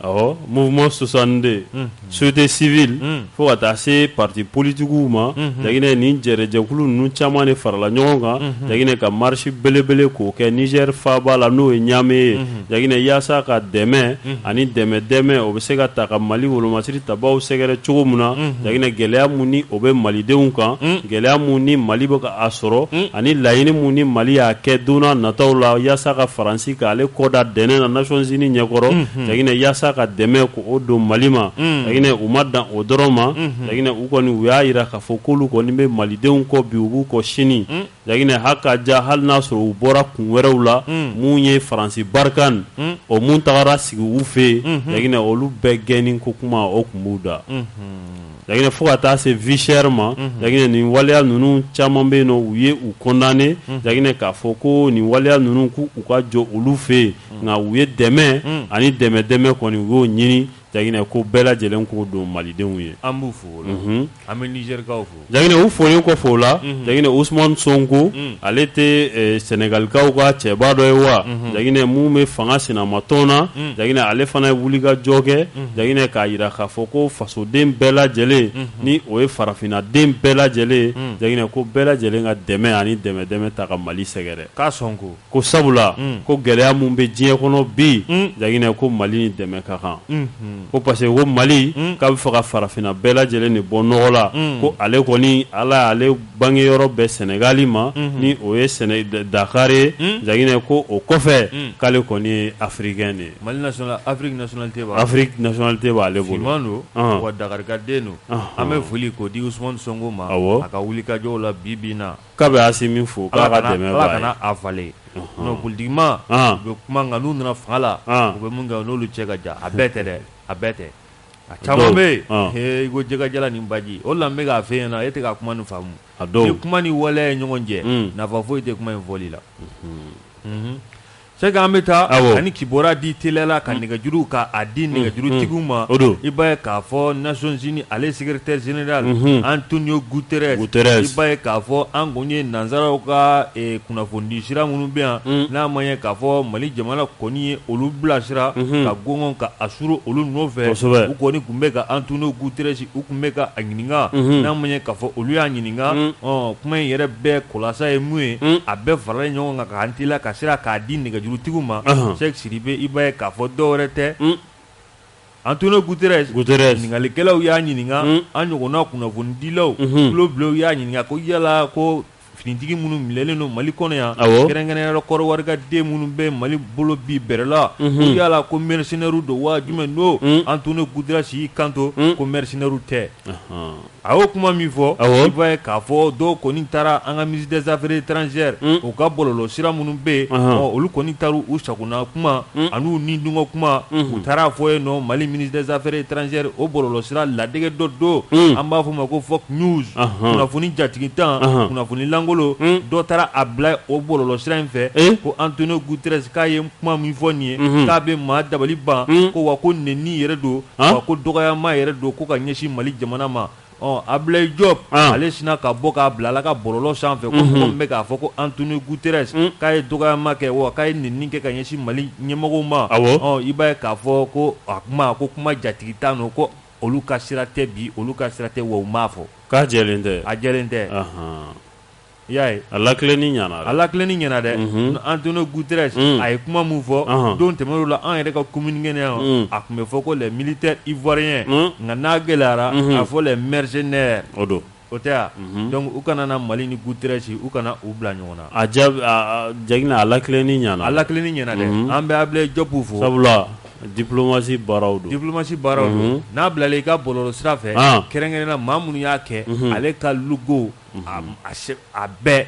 awɔ mouvement 62 société civile fo ka taa se parti politiquew ma Jaginɛ nin jɛrɛjɛkulu ninnu caman de farala ɲɔgɔn kan Jaginɛ ka marche belebele k'o kɛ Niger faaba la n'o ye Niamey ye Jaginɛ yaasa ka dɛmɛ ani dɛmɛ o bɛ se ka ta ka Mali wolomasiri tabaw sɛgɛrɛ cogo min na Jaginɛ gɛlɛya mun ni o bɛ malidenw kan gɛlɛya mun ni Mali bɛ ka a sɔrɔ ani laɲini mun ni Mali y'a kɛ don n'a nataw la yaasa ka Faransi k'ale kɔ da dɛnɛn na Nations Unies ɲɛkɔrɔ Jaginɛ yaasa ka dɛmɛ k'o don Mali ma Jaginɛ u ma dan o dɔrɔn ma Jaginɛ u kɔni u y'a jira k'a fɔ k'olu kɔni bɛ malidenw kɔ bi u b'u kɔ sini Jaginɛ hali ka ja hali n'a sɔrɔ u bɔra kun wɛrɛw la mun ye Faransi Barkan o mun tagara sigi u fɛ yen Jaginɛ olu bɛɛ gɛnni ko kuma o kun b'u da Jaginɛ fo ka taa se vie chère ma Jaginɛ nin waleya ninnu caman bɛ yen nɔ u ye u condamné Jaginɛ k'a fɔ ko nin waleya ninnu k'u ka jɔ olu fɛ yen nka u ye dɛmɛ ani dɛmɛ kɔni u y'o ɲini Jaginɛ ko bɛɛ lajɛlen k'o don malidenw ye
an b'u fo an bɛ Nigérikaw fo
Jaginɛ u folen kɔfɛ o la Jaginɛ Ousmane Sonko ale tɛ Sénégalikaw ka cɛba dɔ ye wa Jaginɛ mun bɛ fanga sinamatɔn na Jaginɛ ale fana ye wulikajɔ kɛ Jaginɛ k'a jira k'a fɔ ko fasoden bɛɛ lajɛlen ni o ye farafinna den bɛɛ lajɛlen Jaginɛ ko bɛɛ lajɛlen ka dɛmɛ ani dɛmɛ ta ka Mali sɛgɛrɛ
k'a sɔn
ko sabula ko gɛlɛya mun bɛ diɲɛ kɔnɔ bi Jaginɛ ko Mali ni dɛmɛ ka kan ko parce que ko Mali k'a bɛ fɛ ka farafinna bɛɛ lajɛlen de bɔ nɔgɔ la ko ale kɔni ala y'ale bangeyɔrɔ bɛɛ Sénégali ma ni o ye Dakar ye Jaginɛ ko o kɔfɛ k'ale kɔni ye africain de ye
Mali national Afrique
nationalité b'ale bolo
finman don wa Dakarika den don an bɛ foli k'o di Ousmane Sonko ma a ka wulikajɔw la bi bi in na
k'a bɛ Asimi fo k'a ka dɛmɛ b'a ye
ala kana a falen non politiquement u bɛ kuma nka n'u nana fanga la u bɛ mun kɛ n'olu cɛ ka jan a bɛɛ tɛ dɛ a bɛɛ tɛ a caman bɛ yen i ko jɛgɛjala ni baji o la n bɛ k'a fɛ yen na e tɛ ka kuma nin faamu ni kuma ni waleya ye ɲɔgɔn cɛ nafa foyi tɛ kuma in fɔli la c'est que an bɛ taa ani kibɔra di teliya la ka nɛgɛjuru k'a di nɛgɛjurutigiw ma i b'a ye k'a fɔ Nations Unies ale secrétaire général Antonio Guterres i b'a ye k'a fɔ an kɔni ye nanzaraw ka kunnafoni sira minnu bɛ yan n'a ma ye k'a fɔ Mali jamana kɔni ye olu bilasira ka gɔngɔn ka a suru olu nɔfɛ u kɔni tun bɛ ka Antonio Guterres u tun bɛ ka a ɲininka n'a ma ye k'a fɔ olu y'a ɲininka kuma in yɛrɛ bɛɛ kɔlasa ye mun ye a bɛɛ faralen ɲɔgɔn kan k'an teliya ka sira k'a di nɛgɛjurutigiw ma Cheikh Sidibe i b'a ye k'a fɔ dɔw wɛrɛ tɛ Antonio Guterres ɲininkalikɛlaw y'a ɲininka an ɲɔgɔnna kunnafonidilaw tulobilaw y'a ɲininka ko yala ko finitigi minnu minɛlen don Mali kɔnɔ yan kɛrɛnkɛrɛnyara kɔrɔwarika den minnu bɛ Mali bolo bi bɛrɛ la ko yala ko mercenaires don wa jumɛn don Antonio Guterres y'i kanto ko mercenaires tɛ a y'o kuma min fɔ i b'a ye k'a fɔ dɔw kɔni taara an ka ministre des affaires étrangères u ka bɔlɔlɔ sira minnu bɛ yen olu kɔni taara u sagona kuma an'u nindungɔ kuma u taara fɔ yen nɔ Mali ministre des affaires étrangères o bɔlɔlɔ sira ladege dɔ don an b'a fɔ o ma ko fake news kunnafoni jatigitan kunnafoni lanko bolo dɔ taara a bila o bɔlɔlɔ sira in fɛ ko Antonio Guterres k'a ye kuma min fɔ nin ye k'a bɛ maa dabali ban ko wa ko nɛni yɛrɛ don wa ko dɔgɔyama yɛrɛ don ko ka ɲɛsin Mali jamana ma Ablaye Diop ale sina ka bɔ k'a bila la ka bɔlɔlɔ sanfɛ ko mɔgɔ min bɛ k'a fɔ ko Antonio Guterres k'a ye dɔgɔyama kɛ wa k'a ye nɛni kɛ ka ɲɛsin Mali ɲɛmɔgɔw ma i b'a ye k'a fɔ ko a kuma jatigi t'a nɔ ko olu ka sira tɛ bi olu ka sira tɛ wa u m'a fɔ
k'a jɛlen tɛ
a jɛlen tɛ i y'a ye
a lakilenni ɲɛna
dɛ Antonio Guterres a ye kuma min fɔ don tɛmɛnw la an yɛrɛ ka communiqué yan a tun bɛ fɔ ko les militaires ivoiriens nka n'a gɛlɛyara a fɔ les mercenaires
o don
o tɛ yan donc u kana na Mali ni Guterres u kana u bila ɲɔgɔn na
a jagina a lakilenni ɲɛna
dɛ an bɛ Ablaye Diop fo
sabula diplomasi baaraw
don n'a bilala i ka bɔlɔlɔ sira fɛ kɛrɛnkɛrɛnna maa minnu y'a kɛ ale ka logo a bɛɛ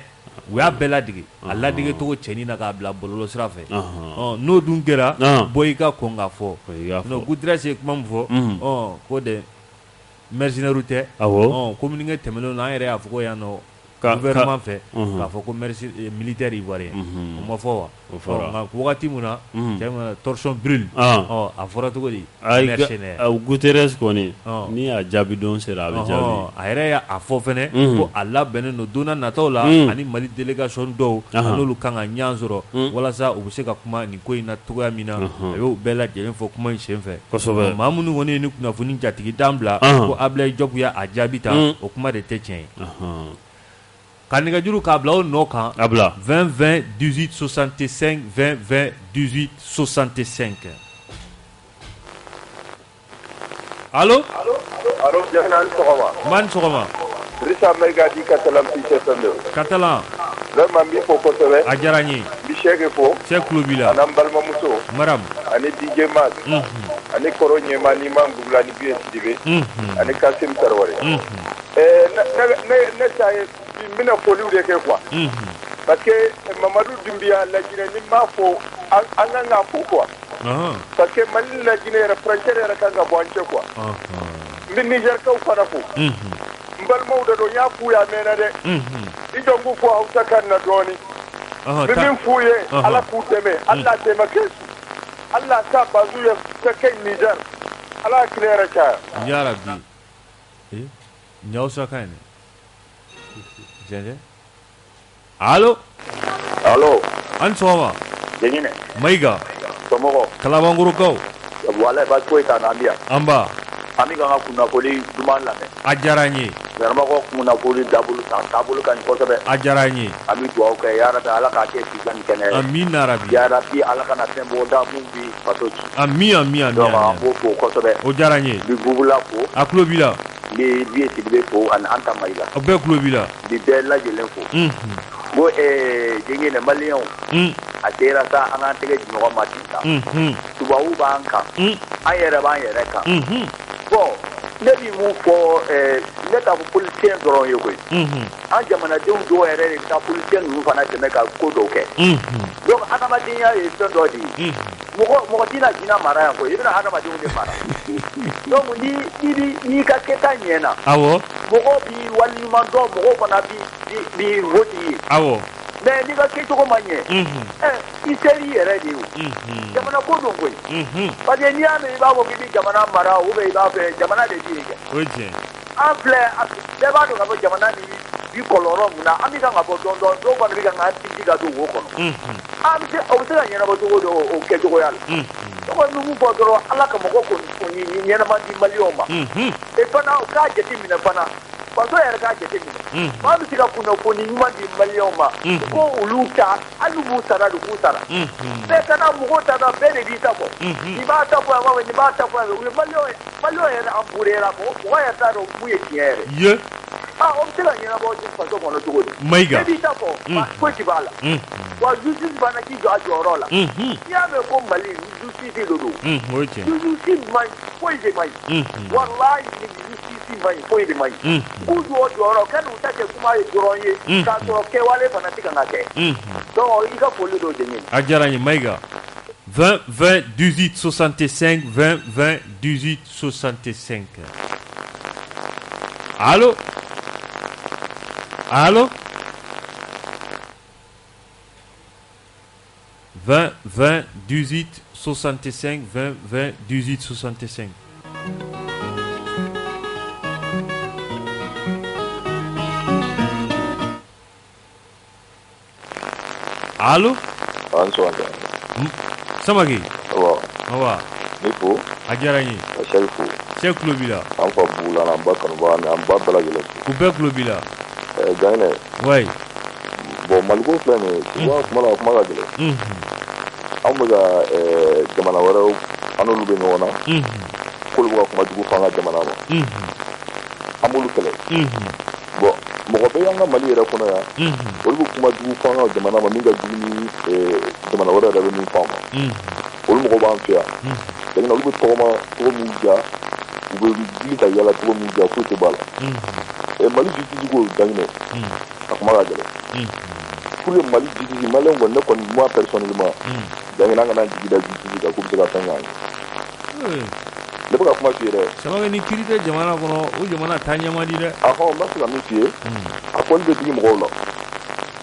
u y'a bɛɛ ladege a ladege cogo cɛnin na k'a bila bɔlɔlɔ sira fɛ n'o dun kɛra bɔ i ka kɔn ka fɔ Guterres ye kuma min fɔ ko de mercenaires tɛ communiqué tɛmɛnenw na an yɛrɛ y'a fɔ ko yan nɔ gouvernement fɛ k'a fɔ ko militaire ivoirien o ma fɔ wa nka wagati min na cɛ torchon brûle a fɔra cogo di mercenaire
Guterres kɔni ni a jaabi don sera a bɛ jaabi
a yɛrɛ y'a fɔ fɛnɛ ko a labɛnnen don don n'a nataw la ani Mali délégation dɔw n'olu kan ka ɲɛ sɔrɔ walasa u bɛ se ka kuma nin ko in na cogoya min na a y'o bɛɛ lajɛlen fɔ kuma in sen fɛ
kosɛbɛ
maa minnu kɔni ye ni kunnafoni jatigi d'an bila ko Ablaye Diop y'a jaabi ta o kuma de tɛ tiɲɛ ye ka nɛgɛjuru k'a bila o nɔ kan 20 20 18 65 20 20 18 65 allo man sɔgɔma
Risa Maigadi Catalan Pichesando
Catalan
vraiment mi fo kosɛbɛ
a diyara n ye
bi Cheikh fo
Cheikh kulo b'i la
an'an balimamuso
Maram
ani DJ Mag ani kɔrɔ ɲɛma ni man bugula ni biye sidibe ani Kasim Tarawale ne ta ye n bɛna foliw de kɛ quoi parce que Mamadou Doumbia Lajinɛ ni m'a fɔ an kan k'a fɔ quoi parce que Mali Lajinɛ yɛrɛ frontière yɛrɛ kan ka bɔ an cɛ quoi n bɛ Nigerkaw fana fo n balimaw de don n y'a f'u y'a mɛnna dɛ i jɔ n k'u fɔ Hausa kan na dɔɔni n bɛ min f'u ye Ala k'u dɛmɛ Allah dɛmɛ Kesu Allah ka Bazu ye ka kɛ Niger Ala ka tile yɛrɛ caya
ya Rabbi n Hausa kan ne jɛnjɛ allo an sɔgɔma Mayiga
somɔgɔ
Kalabankɔrɔkaw
walayi baasi foyi t'an na an bɛ yan
an ba
an bɛ k'an ka kunnafoni duman lamɛn
a diyara n ye
ɲɛnamɔgɔ kunnafoni taabolo ka ɲi kosɛbɛ
a diyara n ye
an bɛ dugawu kɛ yarabi Ala k'a kɛ sida ni kɛnɛ ye
amin yarabi
yarabi Ala kana fɛn bɔ da mun bi faso ci
amin
donc an b'o fo kosɛbɛ
o diyara n ye
n bɛ Bubula fo
a tulo b'i la
n bɛ Biye Sidibe fo ani Anta Mayiga
o bɛɛ tulo b'i la
n bɛ bɛɛ lajɛlen fo n ko jɛngɛ maliyɛnw a sera sa an k'an tɛgɛ di ɲɔgɔn ma sisan tubabu b'an kan an yɛrɛ b'an yɛrɛ kan bon ne bɛ mun fɔ ne t'a fɔ politicien dɔrɔn ye koyi an jamanadenw dɔw yɛrɛ de bɛ taa politicien ninnu fana dɛmɛ ka ko dɔw kɛ donc adamadenya ye fɛn dɔ de ye mɔgɔ tɛna jinɛ mara yan koyi i bɛna adamadenw de mara donc n'i ka kɛta ɲɛna mɔgɔw b'i waleɲuman dɔn mɔgɔw fana b'i vote ye mais n'i ka kɛcogo ma ɲɛ i seri i yɛrɛ de ye o jamana ko don koyi parce que n'i y'a mɛn i b'a fɔ k'i bɛ jamana mara ou bien i b'a fɛ jamana de b'i kɛ an filɛ bɛɛ b'a dɔn ka fɔ jamana ni bi kɔlɔlɔ mun na an bɛ kan ka bɔ dɔɔnin dɔw kɔni bɛ kan k'an sinsin ka don wo kɔnɔ o bɛ se ka ɲɛnabɔ cogo dɔ o kɛcogoya la ne kɔni bɛ mun fɔ dɔrɔn Ala ka mɔgɔ kɔni ɲɛnama di maliyɛnw ma et fana o k'a jateminɛ fana faso yɛrɛ k'a jateminɛ maa bɛ se ka kunnafoni ɲuman di maliyɛnw ma ko olu ta hali n'u b'u sara de b'u sara bɛɛ kana mɔgɔw ta kan bɛɛ de b'i ta fɔ nin b'a ta fɔ yan wa nin b'a ta fɔ yan u ye maliyɛnw yɛrɛ embourré mɔgɔ yɛrɛ t'a dɔn mun ye tiɲɛ yɛrɛ o bɛ se ka ɲɛnabɔ faso kɔnɔ cogo di bɛɛ b'i ta fɔ foyi tɛ b'a la wa justice fana k'i jɔ a jɔyɔrɔ la n'i y'a mɛn ko Mali justice de don justice man ɲi foyi de man ɲi walayi justice man ɲi foyi de man ɲi k'u jɔ o jɔyɔrɔ kɛ n'u ta kɛ kuma ye dɔrɔn ye k'a sɔrɔ kɛwale fana tɛ ka na kɛ donc i ka foli dɔ de ɲini
a diyara n ye Mayiga 20 20 18 65 20 20 18 65 allo 20 20 18 65 20 20 18 65. Allô? Samaki. Awa.
Nipo.
Ajarani.
Sherifu.
Cheikh Klobila.
Amfa bula na ba kan ba na ba bala gele.
Kube Klobila.
Gaine.
Ouais.
Bon malgo flane, tu vois kuma ga gele. Amma ga jamana wara anu lube ngona. Ko lu kuma dugu fanga jamana ma. Amulu kele. Bon mɔgɔ bɛ y'an ka Mali yɛrɛ kɔnɔ yan olu bɛ kuma jugu fɔ an ka jamana ma min ka jugu ni jamana wɛrɛ yɛrɛ bɛ min fɔ an ma olu mɔgɔ b'an fɛ yan donc olu bɛ tɔgɔma tɔgɔ min ja u bɛ wuli ka yala tɔgɔ min ja foyi tɛ b'a la Mali justice ko daminɛ a kuma ka gɛlɛn pour que Mali justice maliyɛn kɔni ne kɔni moi personnellement daminɛ an kana jigi da justice kan k'u bɛ se ka fɛn k'an ye ne bɛ ka kuma f'i ye dɛ
Samake ni kiiri tɛ jamana kɔnɔ o jamana taa ɲɛ man di dɛ
n bɛ se ka min f'i ye a kɔni bɛ digi mɔgɔw la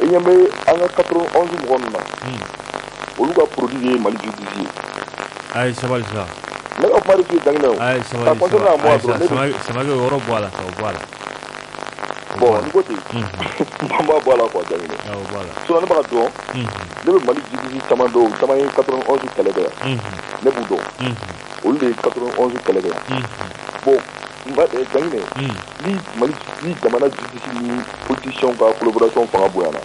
e ɲɛ bɛ an ka 91 mɔgɔ ninnu na olu ka produit ye Mali justice ye
a ye sabali sa
ne ka kuma de f'i ye daminɛ o
a ye sabali sa Samake o yɔrɔ bɔ a la sa o bɔ a la
bon ni ko ten n b'a bɔ a la quoi daminɛ sinon ne b'a dɔn ne bɛ Mali justice caman dɔn caman ye 91 kɛlɛ kɛ yan ne b'u dɔn olu de ye 91 kɛlɛ kɛ yan bon daminɛ ni jamana justice ni politiciens ka collaboration fanga bonyana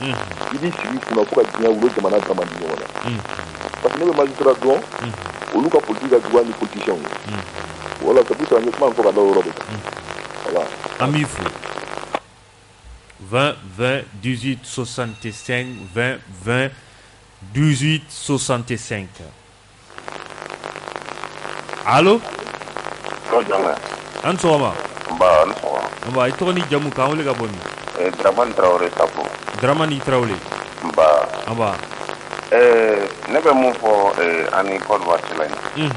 i b'i sigi kunna fo ka diɲɛ wolo jamana dama di ɲɔgɔn na parce que ne bɛ magistrat dɔn olu ka politique ka juguya ni politiciens ye voilà c'est pour ça n ye kuma in fɔ ka da o yɔrɔ de kan voilà
an b'i fo 20 20 18 65 20 20 18 65. Allô? An sɔgɔma. Nba i tɔgɔ ni jamu k'an wele ka bɔ min?
Dramani Traoré Sapo.
Dramani Traoré. Nba.
Ne bɛ mun fɔ ani Côte d'Ivoire cɛla in.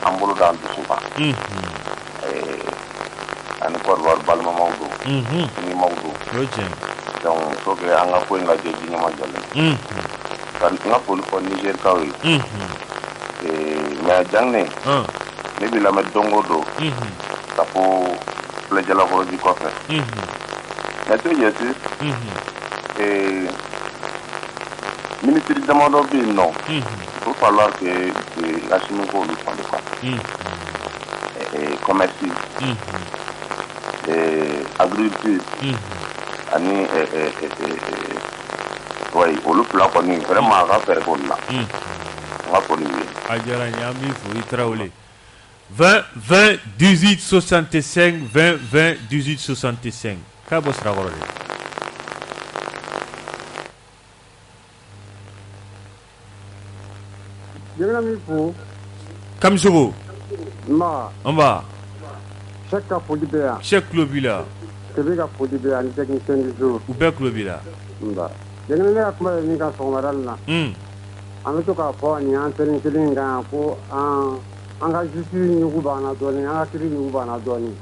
An bolo d'an dusu kan. Ani Côte d'Ivoire balimamaw don. Ɲimaw don.
O ye tiɲɛ.
Donc faut que an ka ko in lajɛ ji ɲɛma jɔlen. N ka foli fɔ Nigérikaw ye. Mais Jangne. Ne b'i lamɛn don o don ka fɔ filɛjalakɔrɔji kɔfɛ mais to yɛsi ministre damadɔ bɛ yen nɔ il faut falloir que Assimi k'olu falen quoi commerce agriculture ani oui olu fila kɔni vraiment a ka fɛɛrɛ k'olu la n ka foli ye.
A diyara n ye an b'i fo i Traoré. 20 20 18 65 20 20 18 65 k'a bɔ sirakɔrɔ de.
Jɛgɛna min fo.
Kamisogo.
Nba. Cheikh ka foli bɛ yan.
Cheikh tulo b'i la.
Kebe ka foli bɛ yan ani technicien du jour.
U bɛɛ tulo b'i la.
Nba. Jɛgɛna ne ka kuma bɛ min kan sɔgɔmada in na. An bɛ to k'a fɔ nin antenne kelen in kan ko an ka justice ɲugu b'an na dɔɔnin an ka kiiri ɲugu b'an na dɔɔnin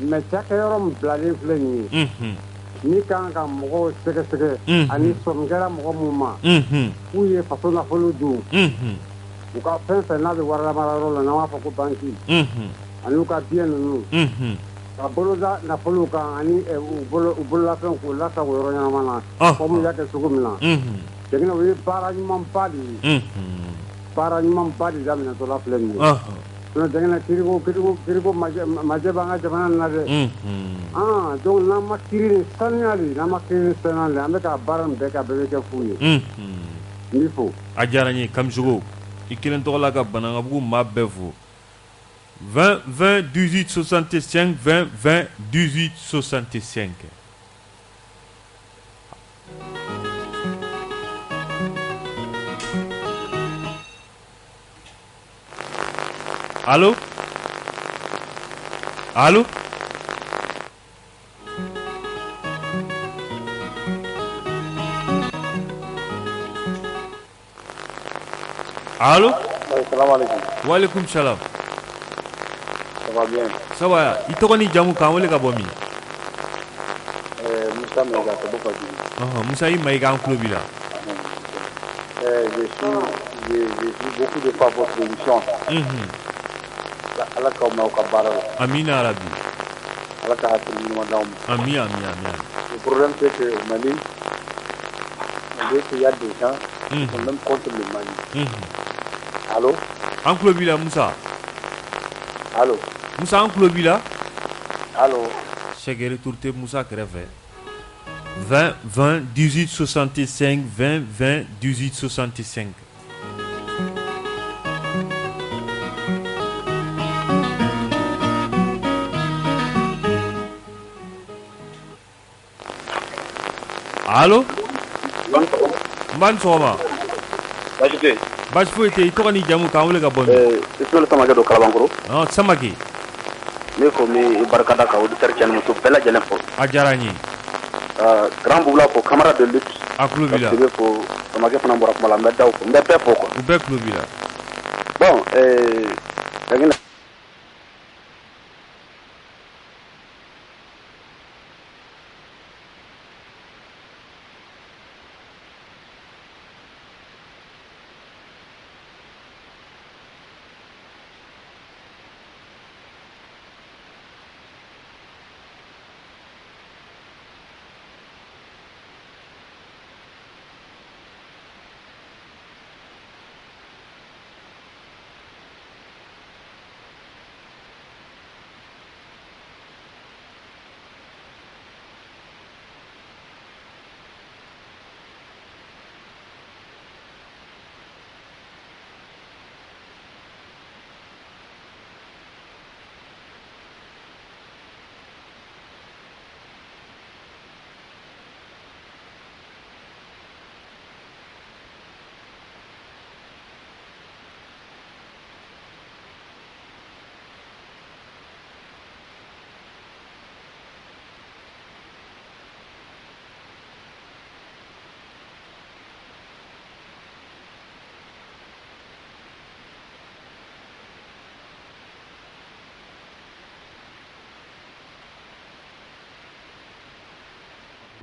mais cakɛyɔrɔ min bilalen filɛ nin ye ni kan ka mɔgɔw sɛgɛsɛgɛ ani sɔmi kɛra mɔgɔ minnu ma k'u ye faso nafolo dun u ka fɛn fɛn n'a bɛ warilamarayɔrɔ la n'an b'a fɔ ko banki ani u ka biɲɛ ninnu ka boloda nafolo kan ani u bololafɛn k'u lasago yɔrɔ ɲɛnama na comme y'a kɛ cogo min na jɛgɛna o ye baara ɲumanba de ye baara ɲumanba de daminɛtɔla filɛ nin ye sinon jɛgɛna kiriko majɛ b'an ka jamana in na dɛ donc n'an ma kiiri ni sanuyali n'an ma kiiri ni sanuyali an bɛ ka baara nin bɛɛ kɛ a bɛɛ bɛ kɛ fu ye n b'i fo.
A diyara n ye Kamisogo i kelen tɔgɔ la ka Banankabugu maa bɛɛ fo 20 20 18 65 20 20 18 65. Allô? Allô? Allô?
Salam alaikum.
Wa alaikum salam.
Ça va bien?
Ça va. I tɔgɔ ni jamu k'an wele ka bɔ min?
Musa Mayiga ka bɔ Fajigi.
Musa i Mayiga an tulo b'i la.
J'ai beaucoup de fois votre émission. Allah ka ma ka bara.
Amina Rabbi.
Allah ka hakili ni madam.
Amin.
Le problème c'est que Mali, il y a des gens qui sont même contre le Mali. Allô?
En Klobila Moussa.
Allô?
Moussa en Klobila.
Allô?
Chegere Tourte Moussa Krefe. 20 20 18 65 20 20 18 65. Allô? Ban soma. Bash foite to ni jamu ka wole ga bon.
Ismail Samake do Kalabankoro.
Ah Samake.
Ne ko mi barkada ka auditeur ken muso bela jelen fo.
Ajarani.
Grand boula ko camarade de lutte.
Aklubila.
C'est ko Samake fana bora kuma la mbeda ko mbebe fo ko.
Ube klubila.
Bon dagina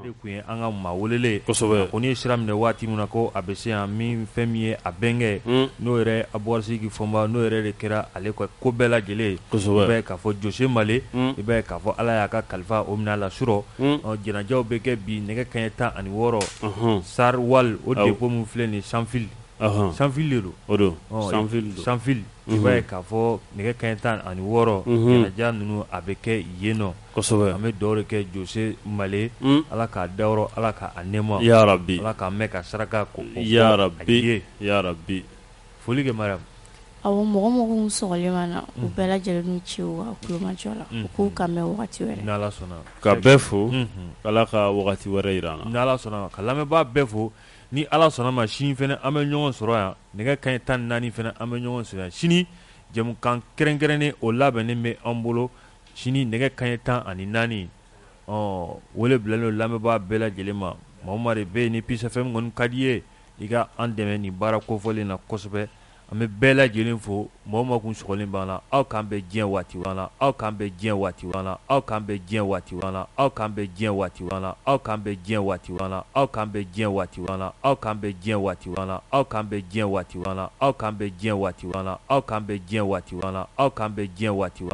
Kun ye an ka maa welele ko ni ye sira minɛ waati min na ko a bɛ se yan min fɛn min ye a bɛnkɛ n'o yɛrɛ Abuwasigi Fɔnba n'o yɛrɛ de kɛra ale ka ko bɛɛ lajɛlen i b'a ye k'a fɔ Jose Male i b'a ye k'a fɔ Ala y'a ka kalifa o minɛ a la surɔ jɛnajɛw bɛ kɛ bi nɛgɛ kanɲɛ 16 Sar Wal o dépôt min filɛ nin ye Sanfili de don
o don
Sanfili i b'a ye k'a fɔ nɛgɛ kanɲɛ 16 jɛnajɛ ninnu a bɛ kɛ yen nɔ
kosɛbɛ
an bɛ dugawu de kɛ Jose Male Ala k'a dayɔrɔ Ala k'a nɛɛma
ya rabbi
Ala k'a mɛn ka saraka ko
ya rabbi
foli kɛ Mariam
awɔ mɔgɔ minnu sɔgɔlen b'an na u bɛɛ lajɛlen n'u ci u ka kulomajɔ la u k'u kan mɛn wagati wɛrɛ
n'Ala sɔnna
ka bɛɛ fo Ala ka wagati wɛrɛ yira an na
n'Ala sɔnna ka lamɛnbaa bɛɛ fo ni Ala sɔnna ma sini fɛnɛ an bɛ ɲɔgɔn sɔrɔ yan nɛgɛ kanɲɛ 14 fɛnɛ an bɛ ɲɔgɔn sɔrɔ yan sini jɛmukan kɛrɛnkɛrɛnnen o labɛnnen bɛ an bolo sini nɛgɛ kanɲɛ 14 wele bilalen don lamɛnbaa bɛɛ lajɛlen ma Mamadu bɛ yen ni Peace FM kɔni ka di ye i ka an dɛmɛ nin baara kofɔlen na kosɛbɛ an bɛ bɛɛ lajɛlen fo mɔgɔ kun sɔgɔlen b'an la aw k'an bɛ diɲɛ waati la aw k'an bɛ diɲɛ waati la aw k'an bɛ diɲɛ waati la aw k'an bɛ diɲɛ waati la aw k'an bɛ diɲɛ waati la aw k'an bɛ diɲɛ waati la aw k'an bɛ diɲɛ waati la aw k'an bɛ diɲɛ waati la aw k'an bɛ diɲɛ waati la aw k'an bɛ diɲɛ waati la aw k'an bɛ diɲɛ waati